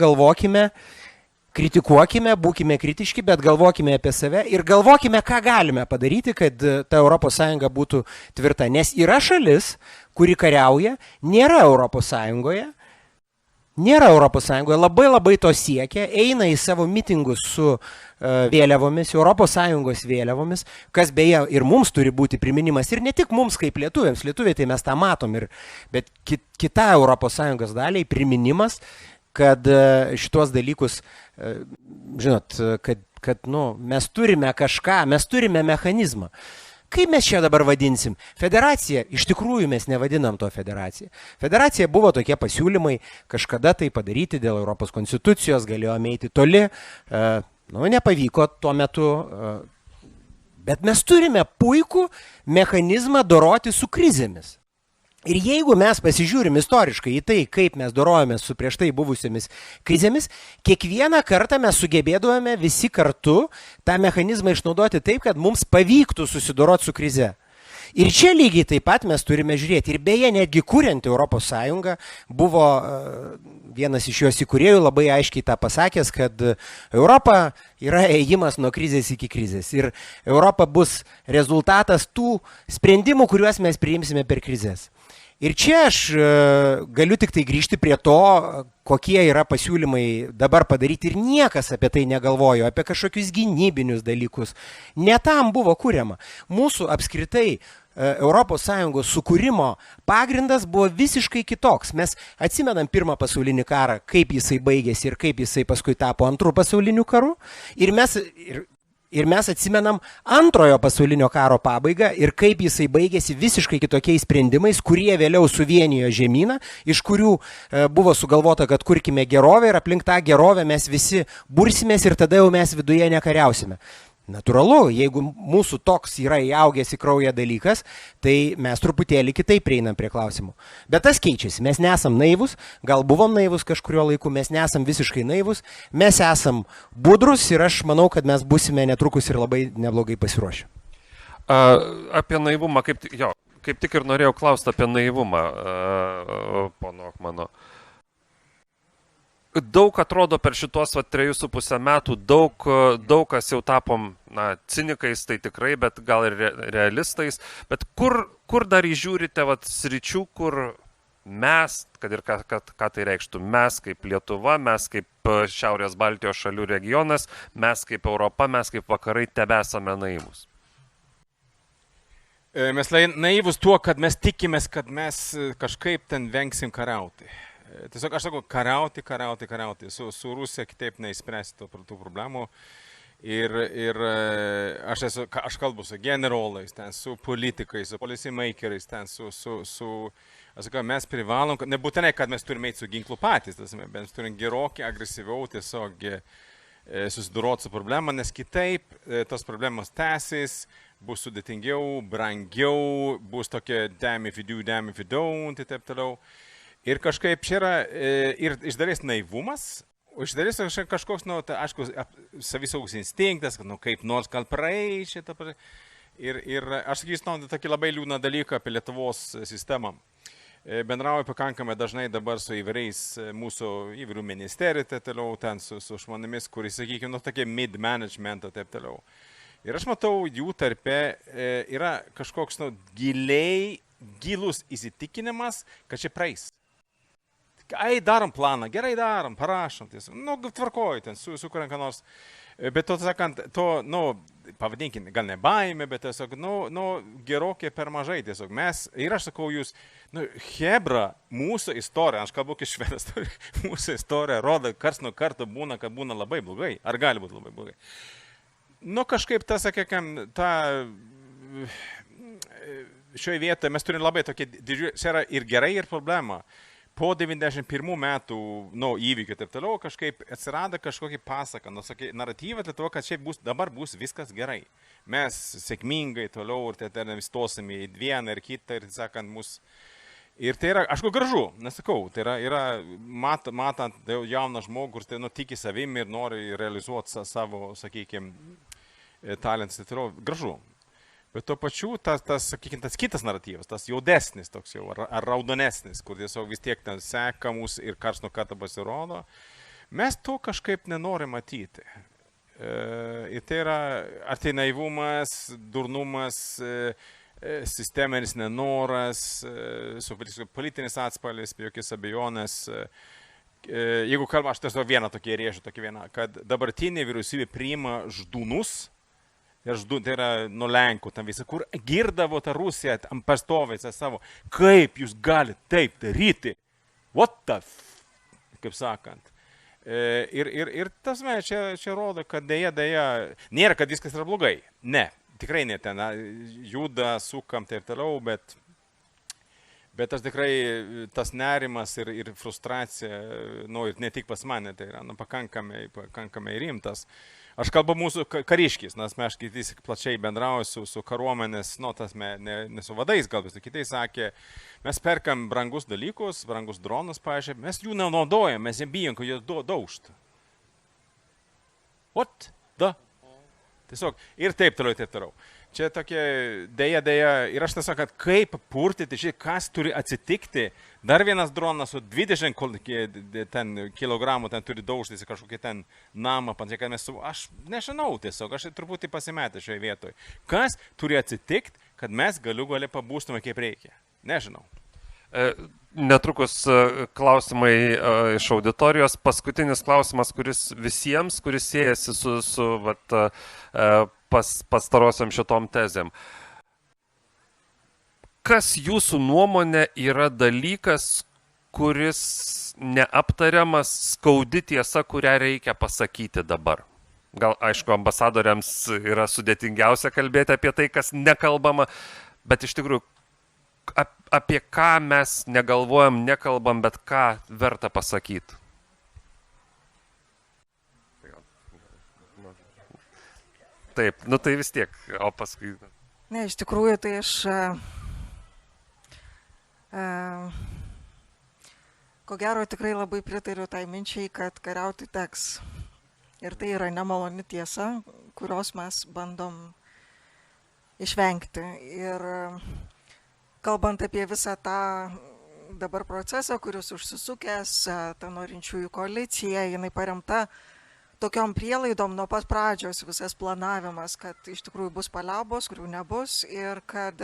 kritikuokime, būkime kritiški, bet galvokime apie save ir galvokime, ką galime padaryti, kad ta ES būtų tvirta. Nes yra šalis, kuri kariauja, nėra ES, labai to siekia, eina į savo mitingus su vėliavomis, ES vėliavomis, kas beje ir mums turi būti priminimas, ir ne tik mums kaip lietuviams, lietuviai tai mes tą matom, bet kita ES daliai priminimas, kad šitos dalykus, žinot, kad mes turime kažką, mes turime mechanizmą. Kaip mes čia dabar vadinsim? Federacija, iš tikrųjų mes nevadinam to federacija. Federacija buvo tokie pasiūlymai kažkada tai padaryti dėl Europos konstitucijos, galėjome eiti toli, nepavyko tuo metu, bet mes turime puikų mechanizmą doroti su krizėmis. Ir jeigu mes pasižiūrim istoriškai į tai, kaip mes dorojame su prieš tai buvusiamis krizėmis, kiekvieną kartą mes sugebėdavome visi kartu tą mechanizmą išnaudoti taip, kad mums pavyktų susidoroti su krize. Ir čia lygiai taip pat mes turime žiūrėti. Ir beje, netgi kuriant ES, buvo vienas iš jos įkūrėjų labai aiškiai tą pasakęs, kad Europa yra ėjimas nuo krizės iki krizės. Ir Europa bus rezultatas tų sprendimų, kuriuos mes priimsime per krizės. Ir čia aš galiu tik tai grįžti prie to, kokie yra pasiūlymai dabar padaryti ir niekas apie tai negalvojo, apie kažkokius gynybinius dalykus. Ne tam buvo kuriama. Mūsų apskritai ES sukūrimo pagrindas buvo visiškai kitoks. Mes atsimenam Pirmą pasaulinį karą, kaip jisai baigėsi ir kaip jisai paskui tapo Antru pasauliniu karu. Ir mes atsimenam Antrojo pasaulinio karo pabaigą ir kaip jisai baigėsi visiškai kitokiais sprendimais, kurie vėliau suvienijo žemyną, iš kurių buvo sugalvota, kad kurkime gerovę ir aplink tą gerovę mes visi bursimės ir tada jau mes viduje nekariausime. Natūralu, jeigu mūsų toks yra įaugęs į kraują dalykas, tai mes truputėlį kitaip prieinam prie klausimų. Bet tas keičiasi, mes nesam naivus, gal buvom naivus kažkurio laiku, mes nesam visiškai naivus, mes esam budrus ir aš manau, kad mes būsime netrukus ir labai neblogai pasiruošę. Apie naivumą, kaip tik ir norėjau klausti apie naivumą, pono Okmano. Daug atrodo per šitos 3,5 metų, daug kas jau tapom cinikais, tai tikrai, bet gal ir realistais. Bet kur dar įžiūrite sričių, kur mes, kad ir ką tai reikštų, mes kaip Lietuva, mes kaip Šiaurės Baltijos šalių regionas, mes kaip Europa, mes kaip vakarai tebesame naivūs? Mes naivus tuo, kad mes tikimės, kad mes kažkaip ten vengsim kariauti. Tiesiog aš sakau, kariauti. Su Rusija kitaip neįspręsti tų problemų. Ir aš kalbu su generolais, ten, su politikais, su policymakeriais, ten, aš sakau, mes privalom, nebūtinai, kad mes turime eiti su ginklu patys, bet mes turime gerokai agresyviau tiesiog susidoroti su problema, nes kitaip tos problemos tęsis, bus sudėtingiau, brangiau, bus tokia damn if you don't ir taip toliau. Ir kažkaip čia yra ir iš dalies naivumas, o iš dalies kažkoks, aišku, savisaugos instinktas, kad kaip nors gal praeis šitą. Ir aš sakysiu, tokį labai liūdną dalyką apie Lietuvos sistemą. Bendrauju pakankamai dažnai dabar su įvairių ministerijų, taip toliau, ten su žmonėmis, kuris, sakykime, tokie mid-management, taip toliau. Ir aš matau, jų tarpe yra kažkoks gilus įsitikinimas, kad čia praeis. Darom planą, gerai darom, parašom, tvarkoju, ten sukuriam ką nors. Bet to, sakant, pavadinkime, gal ne baimė, bet tiesiog, gerokai per mažai tiesiog. Ir aš sakau, jūs, hebra, mūsų istorija, aš kalbu kaip švedas, mūsų istorija rodo, karts nuo karto būna, kad būna labai blogai, ar gali būti labai blogai. Kažkaip sakykime, šioje vietoje mes turime labai tokie didžiulį, čia yra ir gerai, ir problema. Po 91 metų įvykių taip toliau kažkaip atsirado kažkokį pasaką, naratyvą, kad šiaip dabar bus viskas gerai. Mes sėkmingai toliau ir ten įstosime į vieną ir kitą ir, sakant, mus. Ir tai yra, aš gražu, nesakau, tai yra matant jauną žmogų, kuris tiki savimi ir nori realizuoti savo, sakykime, talentus, tai yra gražu. Bet tuo pačiu sakykime, tas kitas naratyvas, tas jaudesnis toks jau, ar raudonesnis, kur tiesiog vis tiek ten seka mus ir karts nuo karto pasirodo, mes to kažkaip nenorim matyti. Ir tai yra, ar tai naivumas, durnumas, sisteminis nenoras, su politinis atspalvis, be jokios abejonės. Jeigu kalba, aš tiesiog vieną tokį rėžiu, kad dabartinė vyriausybė priima ždūnus, tai yra nuo Lenkų, tam visą, kur girdavo tą Rusiją pastoviai savo, kaip jūs galite taip daryti, what the kaip sakant. Ir tas čia rodo, kad dėja, nėra, kad viskas yra blogai. Ne, tikrai ne ten, juda, sukam tai ir toliau, bet tas tikrai, tas nerimas ir frustracija, ir ne tik pas mane, tai yra pakankamai rimtas. Aš kalbu mūsų kariškis, nes mes plačiai bendrauju su karuomenės, ne su vadais, galbūt su kitais sakė, mes perkam brangus dalykus, brangus dronus, pažiūrėjau, mes jų nenaudojam, mes jiem bijom, kad jie daužt. What? Tiesiog, ir taip toliau. Čia tokie dėja, ir aš tiesiog, kad kaip purtyti, kas turi atsitikti, dar vienas dronas su 20 kilogramų ten turi daužtis į kažkokį ten namą, aš nežinau tiesiog, aš truputį pasimetę šioje vietoje. Kas turi atsitikti, kad mes galiu pabūstume kaip reikia? Nežinau. Netrukus klausimai iš auditorijos. Paskutinis klausimas, kuris siejasi su pastarosiam šitom tezėm. Kas jūsų nuomonė yra dalykas, kuris neaptariamas, skaudi tiesa, kurią reikia pasakyti dabar? Gal, aišku, ambasadoriams yra sudėtingiausia kalbėti apie tai, kas nekalbama, bet iš tikrųjų, apie ką mes negalvojam, nekalbam, bet ką verta pasakyti? Taip, tai vis tiek, o paskui... Ne, iš tikrųjų, tai aš ko gero tikrai labai pritariu tai minčiai, kad kariauti teks. Ir tai yra nemaloni tiesa, kurios mes bandom išvengti. Ir kalbant apie visą tą dabar procesą, kuris užsisukęs, ta norinčiųjų koalicija, jinai paremta tokiom prielaidom nuo pat pradžios, visas planavimas, kad iš tikrųjų bus paliaubos, kurių nebus ir kad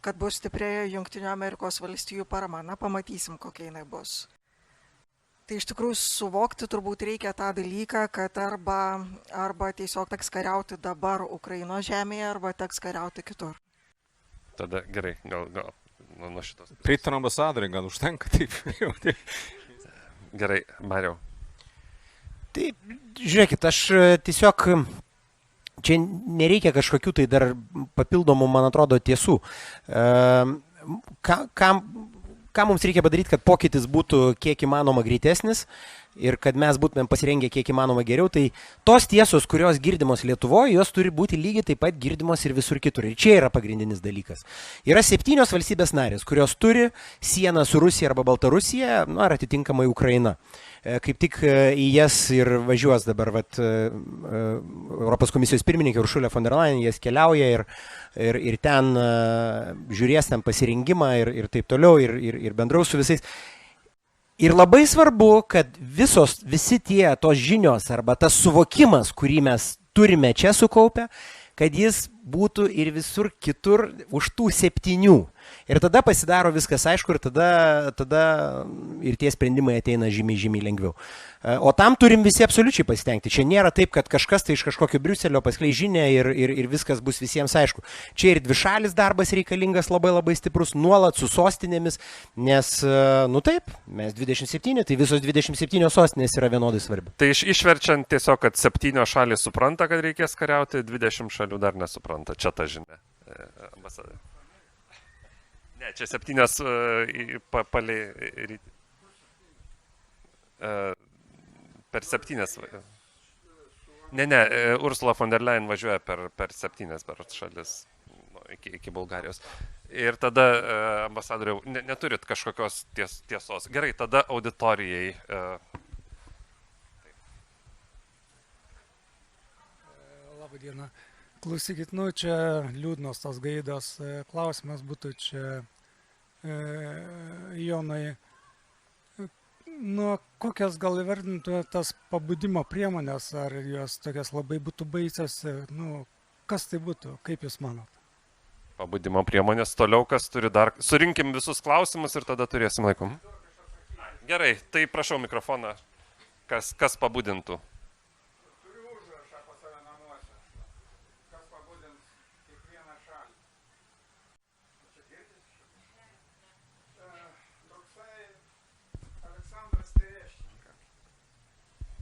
kad bus stipri Junktinių Amerikos valstijų parama. Na, pamatysim, kokia jinai bus. Tai iš tikrųjų suvokti turbūt reikia tą dalyką, kad arba tiesiog teks kariauti dabar Ukrainos žemėje, arba teks kariauti kitur. Tada gerai, gal nuo šitos. Pritaro ambasadoriai, gal užtenka taip. Gerai, Mariau. Tai žiūrėkit, aš tiesiog čia nereikia kažkokių tai dar papildomų, man atrodo, tiesų. Ką mums reikia padaryti, kad pokytis būtų kiek įmanoma greitesnis ir kad mes būtumėm pasirengę kiek įmanoma geriau, tai tos tiesos, kurios girdimos Lietuvoje, jos turi būti lygiai taip pat girdimos ir visur kitur. Ir čia yra pagrindinis dalykas. Yra 7 valstybės narės, kurios turi sieną su Rusija arba Baltarusija, nu, ar atitinkamai Ukraina. Kaip tik į jas ir važiuos dabar Europos komisijos pirmininkė Uršulė von der Leyen, jas keliauja ir ten žiūrės ten pasirinkimą ir taip toliau ir bendraus su visais. Ir labai svarbu, kad visi tos žinios arba tas suvokimas, kurį mes turime čia sukaupę, kad jis būtų ir visur kitur už tų 7. Ir tada pasidaro viskas aišku ir tada ir tie sprendimai ateina žymiai lengviau. O tam turim visi absoliučiai pasitengti. Čia nėra taip, kad kažkas tai iš kažkokio Briuselio paskleis žinią ir viskas bus visiems aišku. Čia ir dvišalis darbas reikalingas labai stiprus, nuolat su sostinėmis, nes, nu taip, mes 27, tai visos 27 sostinės yra vienodai svarbi. Tai išverčiant tiesiog, kad 7 šalys supranta, kad reikės kariauti, 20 šalių dar nesupranta. Čia ta žinia. Ambasadė. Ne, čia 7 palei per 7. Ne, Ursula von der Leyen važiuoja per 7 šalis iki Bulgarijos. Ir tada, ambasadoriau, neturit kažkokios tiesos. Gerai, tada auditorijai. Labą dieną. Klausykit, čia liūdnos tos gaidos. Klausimas būtų čia Jonai. Kokias gal įvardintų tas pabudimo priemonės, ar jos tokias labai būtų baisios, kas tai būtų, kaip jūs manot? Pabudimo priemonės, toliau kas turi dar. Surinkim visus klausimus ir tada turėsim laikų. Gerai, tai prašau mikrofoną, kas pabudintų.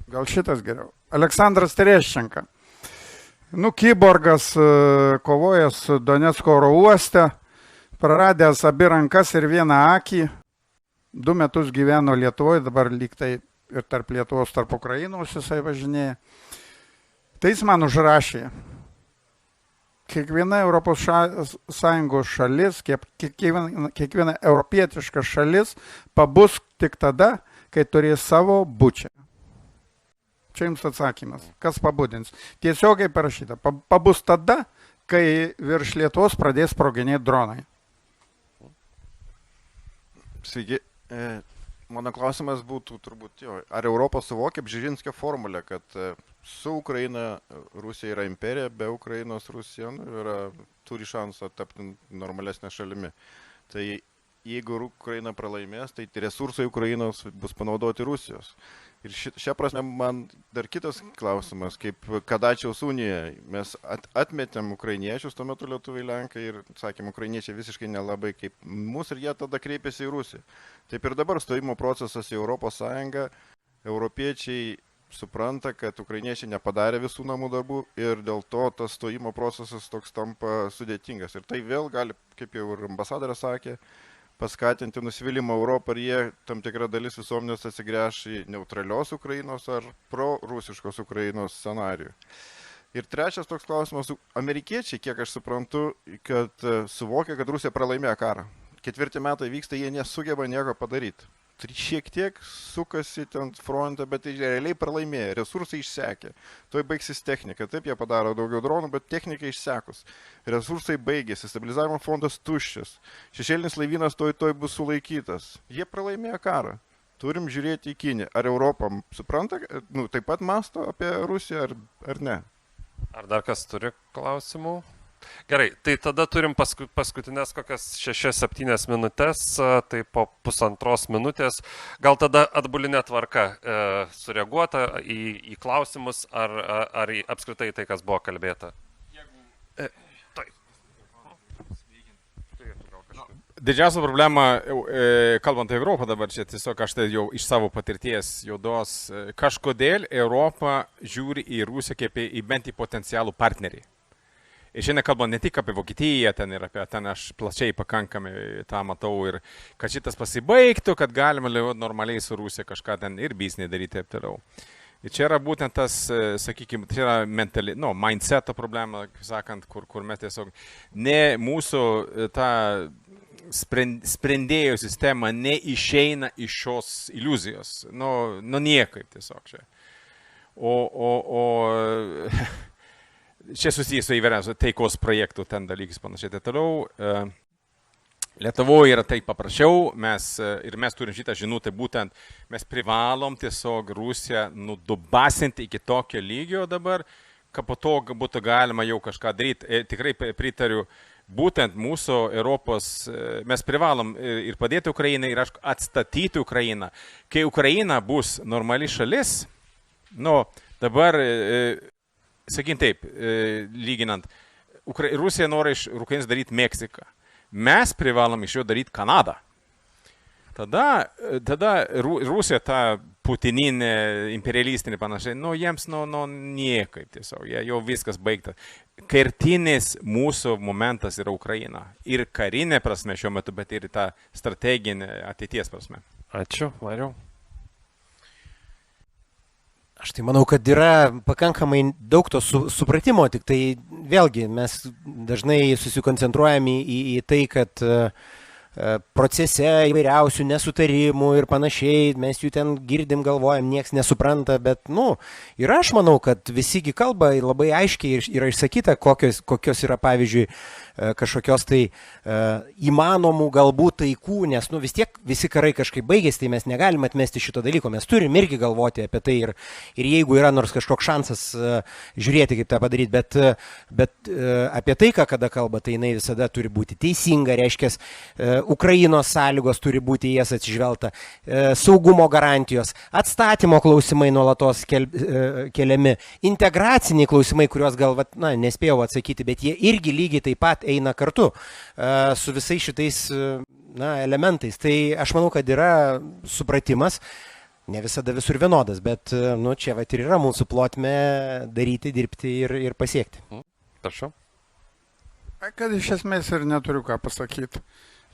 Gal šitas geriau. Aleksandras Tereščenka. Kyborgas kovoja su Donecko oro uoste, praradęs abi rankas ir vieną akį. 2 metus gyveno Lietuvoje, dabar lyg tai ir tarp Lietuvos, tarp Ukrainos jisai važinėja. Tai jis man užrašė. Kiekviena Europos Sąjungos šalis, kiekviena europietiška šalis pabus tik tada, kai turės savo bučią. Čia jums atsakymas. Kas pabudins? Tiesiogiai parašyta. Pabus tada, kai virš Lietuvos pradės sproginėti dronai. Sveiki. Mano klausimas būtų turbūt ar Europa suvokia Bžežinskio formulę, kad su Ukraina Rusija yra imperija, be Ukrainos Rusija turi šansą tapti normalesnė šalimi. Tai jeigu Ukraina pralaimės, tai resursai Ukrainos bus panaudoti Rusijos. Ir šią prasme man dar kitas klausimas, kaip Kadačiaus unija, mes atmetėm ukrainiečius, tuo metu lietuviai lenkai ir sakėm, ukrainiečiai visiškai nelabai kaip mus ir jie tada kreipėsi į Rusiją. Taip ir dabar stojimo procesas į Europos Sąjungą, europiečiai supranta, kad ukrainiečiai nepadarė visų namų darbų ir dėl to tas stojimo procesas toks tampa sudėtingas. Ir tai vėl gali, kaip jau ir ambasadorė sakė, paskatinti nusivylimą Europą ir jie tam tikra dalis visuomenės atsigręš į neutralios Ukrainos ar pro-rusiškos Ukrainos scenarijų. Ir trečias toks klausimas, amerikiečiai, kiek aš suprantu, kad suvokia, kad Rusija pralaimėjo karą. 4 metai vyksta, jie nesugeba nieko padaryti. Šiek tiek sukasi ten fronte, bet realiai pralaimėjo, resursai išsekė. Tuoj baigsis technika, taip jie padaro daugiau dronų, bet technika išsekus. Resursai baigėsi, stabilizavimo fondas tuščias, šešėlinis laivynas tuoj bus sulaikytas. Jie pralaimėjo karą. Turim žiūrėti į Kiniją. Ar Europą supranta, taip pat masto apie Rusiją ar ne? Ar dar kas turi klausimų? Gerai, tai tada turim paskutinės kokias 6-7 minutės, tai po 1,5 minutės. Gal tada atbulinė tvarka sureaguota į klausimus ar į apskritai tai, kas buvo kalbėta. Didžiausia problema, kalbant apie Europą dabar, čia tiesiog aš tai jau iš savo patirties juodos, kažkodėl Europa žiūri į Rusiją kaip į bent į potencialų partnerį. Ir šiandien kalbant ne tik apie Vokietiją, ten ir apie ten aš plačiai pakankamai tą matau ir kad šitas pasibaigtų, kad galima normaliai su Rusija kažką ten ir biznį daryti ir toliau. Ir čia yra būtent tas, sakykime, čia yra mindseto problema, sakant, kur mes tiesiog ne mūsų ta sprendėjų sistema neišeina iš šios iliuzijos. Nu niekaip tiesiog čia. Čia susijęs su įvairiausių taikos projektų, ten dalykais panašiai. Tai toliau, Lietuvoje yra taip paprasčiau, mes turim šitą žinutę, būtent mes privalom tiesiog Rusiją nudubasinti iki tokio lygio dabar, kad po to būtų galima jau kažką daryti. Tikrai pritariu, būtent mūsų Europos, mes privalom ir padėti Ukrainai ir atstatyti Ukrainą. Kai Ukraina bus normali šalis, dabar... Sakykim taip, lyginant, Rusija nori iš Ukrainos daryti Meksiką. Mes privalom iš jo daryti Kanadą. Tada Rusija ta putininė, imperialistinė panašiai, jiems niekaip tiesiog, jau viskas baigta. Kertinis mūsų momentas yra Ukraina. Ir karinė prasme šiuo metu, bet ir ta strateginė ateities prasme. Ačiū, Mariau. Aš tai manau, kad yra pakankamai daug to supratimo, tik tai vėlgi mes dažnai susikoncentruojame į tai, kad procese įvairiausių nesutarimų ir panašiai, mes jų ten girdim, galvojam, nieks nesupranta, bet, ir aš manau, kad visigi kalba labai aiškiai yra išsakyta, kokios yra, pavyzdžiui, kažkokios tai įmanomų galbūt taikų, nes vis tiek visi karai kažkaip baigėsi, tai mes negalim atmesti šito dalyko, mes turim irgi galvoti apie tai ir jeigu yra nors kažkoks šansas žiūrėti, kaip tą padaryti, bet apie taiką, kada kalba, tai jinai visada turi būti teisinga, reiškia, Ukrainos sąlygos turi būti jas atsižvelgta, saugumo garantijos, atstatymo klausimai nuolatos keliami, integraciniai klausimai, kuriuos gal nespėjau atsakyti, bet jie irgi lygiai taip pat eina kartu su visais šitais elementais. Tai aš manau, kad yra supratimas, ne visada visur vienodas, bet čia ir yra mūsų plotmė daryti, dirbti ir pasiekti. Prašau. Kad iš esmės ir neturiu ką pasakyti.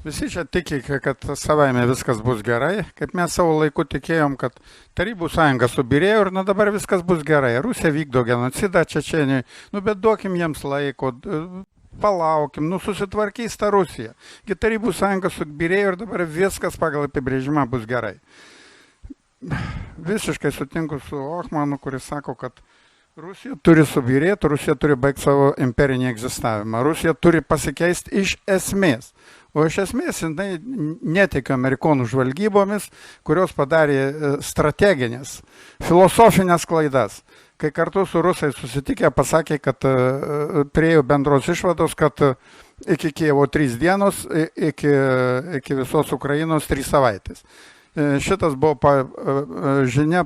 Visi čia tiki, kad savaime viskas bus gerai, kaip mes savo laiku tikėjom, kad Tarybų sąjunga subirėjo ir dabar viskas bus gerai. Rusija vykdo genocidą Čečėnijoje, bet duokim jiems laiko, palaukim, susitvarkys ta Rusija. Tarybų sąjunga subirėjo ir dabar viskas pagal apibrėžimą bus gerai. Visiškai sutinku su Ochmanu, kuris sako, kad Rusija turi subirėti, Rusija turi baigti savo imperinį egzistavimą. Rusija turi pasikeisti iš esmės. O iš esmės jinai netiki amerikonų žvalgybomis, kurios padarė strateginės, filosofinės klaidas. Kai kartu su rusais susitikę pasakė, kad priėjo bendros išvados, kad iki Kijevo 3 dienos, iki visos Ukrainos 3 savaitės. Šitas buvo žinia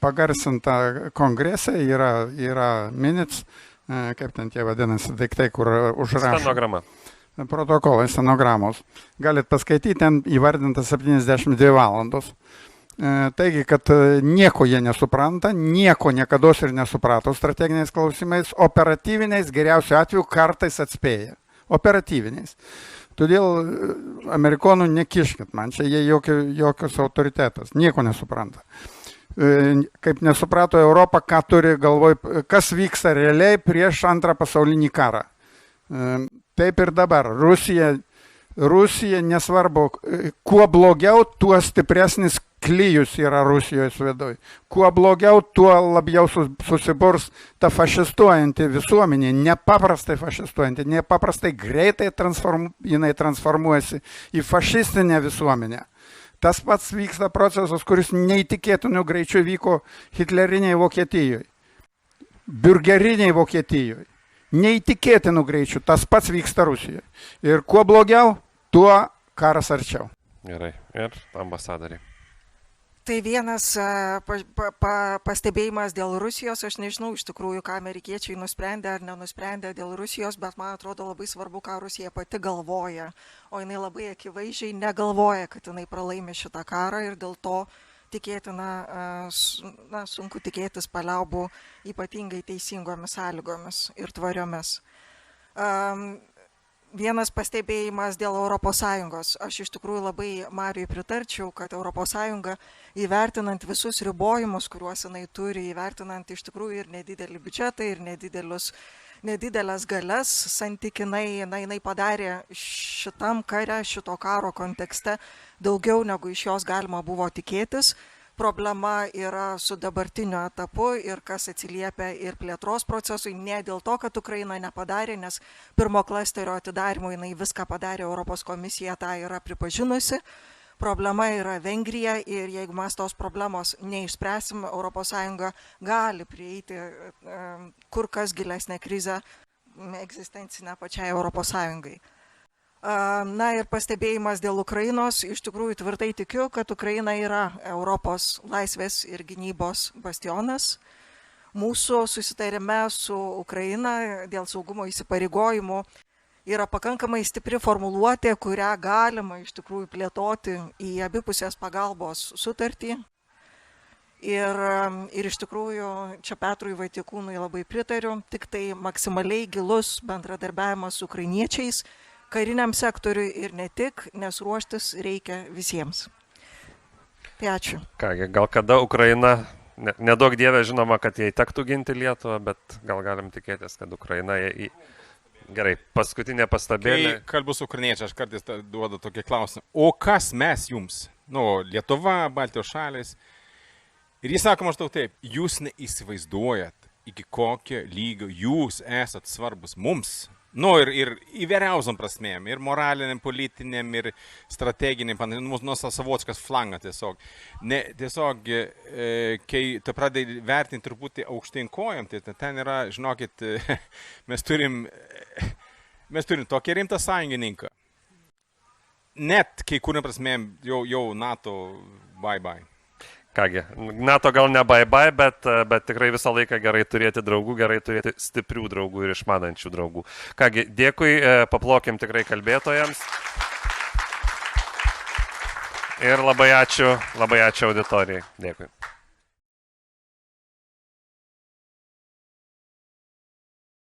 pagarsinta kongrese, yra minutes, kaip ten tie vadinasi, daiktai, kur užrašo. Stenograma. Protokolai, stenogramos. Galit paskaityti, ten įvardinta 72 valandos. Taigi, kad nieko jie nesupranta, nieko niekados ir nesuprato strateginiais klausimais, operatyviniais geriausiu atveju kartais atspėja. Operatyviniais. Todėl amerikonų nekiškit man, čia jie jokios autoritetas, nieko nesupranta. Kaip nesuprato Europą, ką turi galvoj, kas vyksta realiai prieš antrą pasaulinį karą. Taip ir dabar. Rusija nesvarbu, kuo blogiau, tuo stipresnis klijus yra Rusijos viduje. Kuo blogiau, tuo labiau susiburs ta fašistuojanti visuomenė, nepaprastai fašistuojanti, nepaprastai greitai jinai transformuojasi į fašistinę visuomenę. Tas pats vyksta procesas, kuris neįtikėtiniu greičiu vyko hitleriniai Vokietijoje, biurgeriniai Vokietijoje. neįtikėtinų greičių. Tas pats vyksta Rusijoje. Ir kuo blogiau, tuo karas arčiau. Gerai. Ir ambasadoriai. Tai vienas pastebėjimas dėl Rusijos, aš nežinau iš tikrųjų, ką amerikiečiai nusprendė ar nenusprendė dėl Rusijos, bet man atrodo labai svarbu, ką Rusija pati galvoja. O jinai labai akivaizdžiai negalvoja, kad jinai pralaimi šitą karą ir dėl to tikėtina, sunku tikėtis paliaubų ypatingai teisingomis sąlygomis ir tvariomis. Vienas pastebėjimas dėl ES. Aš iš tikrųjų labai Mariui pritarčiau, kad ES įvertinant visus ribojimus, kuriuos jinai turi, įvertinant iš tikrųjų ir nedidelį biudžetą, ir nedidelės galias santykinai, jinai padarė šitam kare, šito karo kontekste daugiau negu iš jos galima buvo tikėtis. Problema yra su dabartiniu etapu ir kas atsiliepia ir plėtros procesui, ne dėl to, kad Ukraina nepadarė, nes pirmo klasterio atidarimo jinai viską padarė, Europos komisija tą yra pripažinusi. Problema yra Vengrija ir jeigu mes tos problemos neišspręsim, ES gali prieiti kur kas gilesnę krizę egzistencinę pačiai ES. Na ir pastebėjimas dėl Ukrainos, iš tikrųjų tvirtai tikiu, kad Ukraina yra Europos laisvės ir gynybos bastionas. Mūsų susitarime su Ukraina dėl saugumo įsipareigojimų yra pakankamai stipri formuluotė, kurią galima iš tikrųjų plėtoti į abipusės pagalbos sutartį. Ir iš tikrųjų čia Petrui Vaitiekūnui labai pritariu, tik tai maksimaliai gilus bendradarbiavimas su ukrainiečiais, kariniam sektoriui ir ne tik, nes ruoštis reikia visiems. Tai ačiū. Kągi, gal kada Ukraina, nedaug dievė žinoma, kad jai tektų ginti Lietuvą, bet gal galim tikėtis, kad Ukraina Gerai, paskutinė pastabėlė. Kai kalbu su ukrainiečiai, aš kartais duodu tokį klausimą. O kas mes jums? Lietuva, Baltijos šalis. Ir jis sako maždaug taip, jūs neįsivaizduojat, iki kokio lygio jūs esat svarbus mums. Ir įvairiausiam prasmėm, ir moraliniam, politiniam, ir strateginiam, savotiškas flangas tiesiog. Tiesiog, kai tu pradedi vertinti truputį aukštyn kojom, tai ten yra, žinokit, mes turim tokį rimtą sąjungininką. Net kai kuriam prasmėm jau NATO bye. Kągi, NATO gal ne bye, bet tikrai visą laiką gerai turėti draugų, gerai turėti stiprių draugų ir išmanančių draugų. Kągi, dėkui, paplokim tikrai kalbėtojams. Ir labai ačiū auditorijai. Dėkui.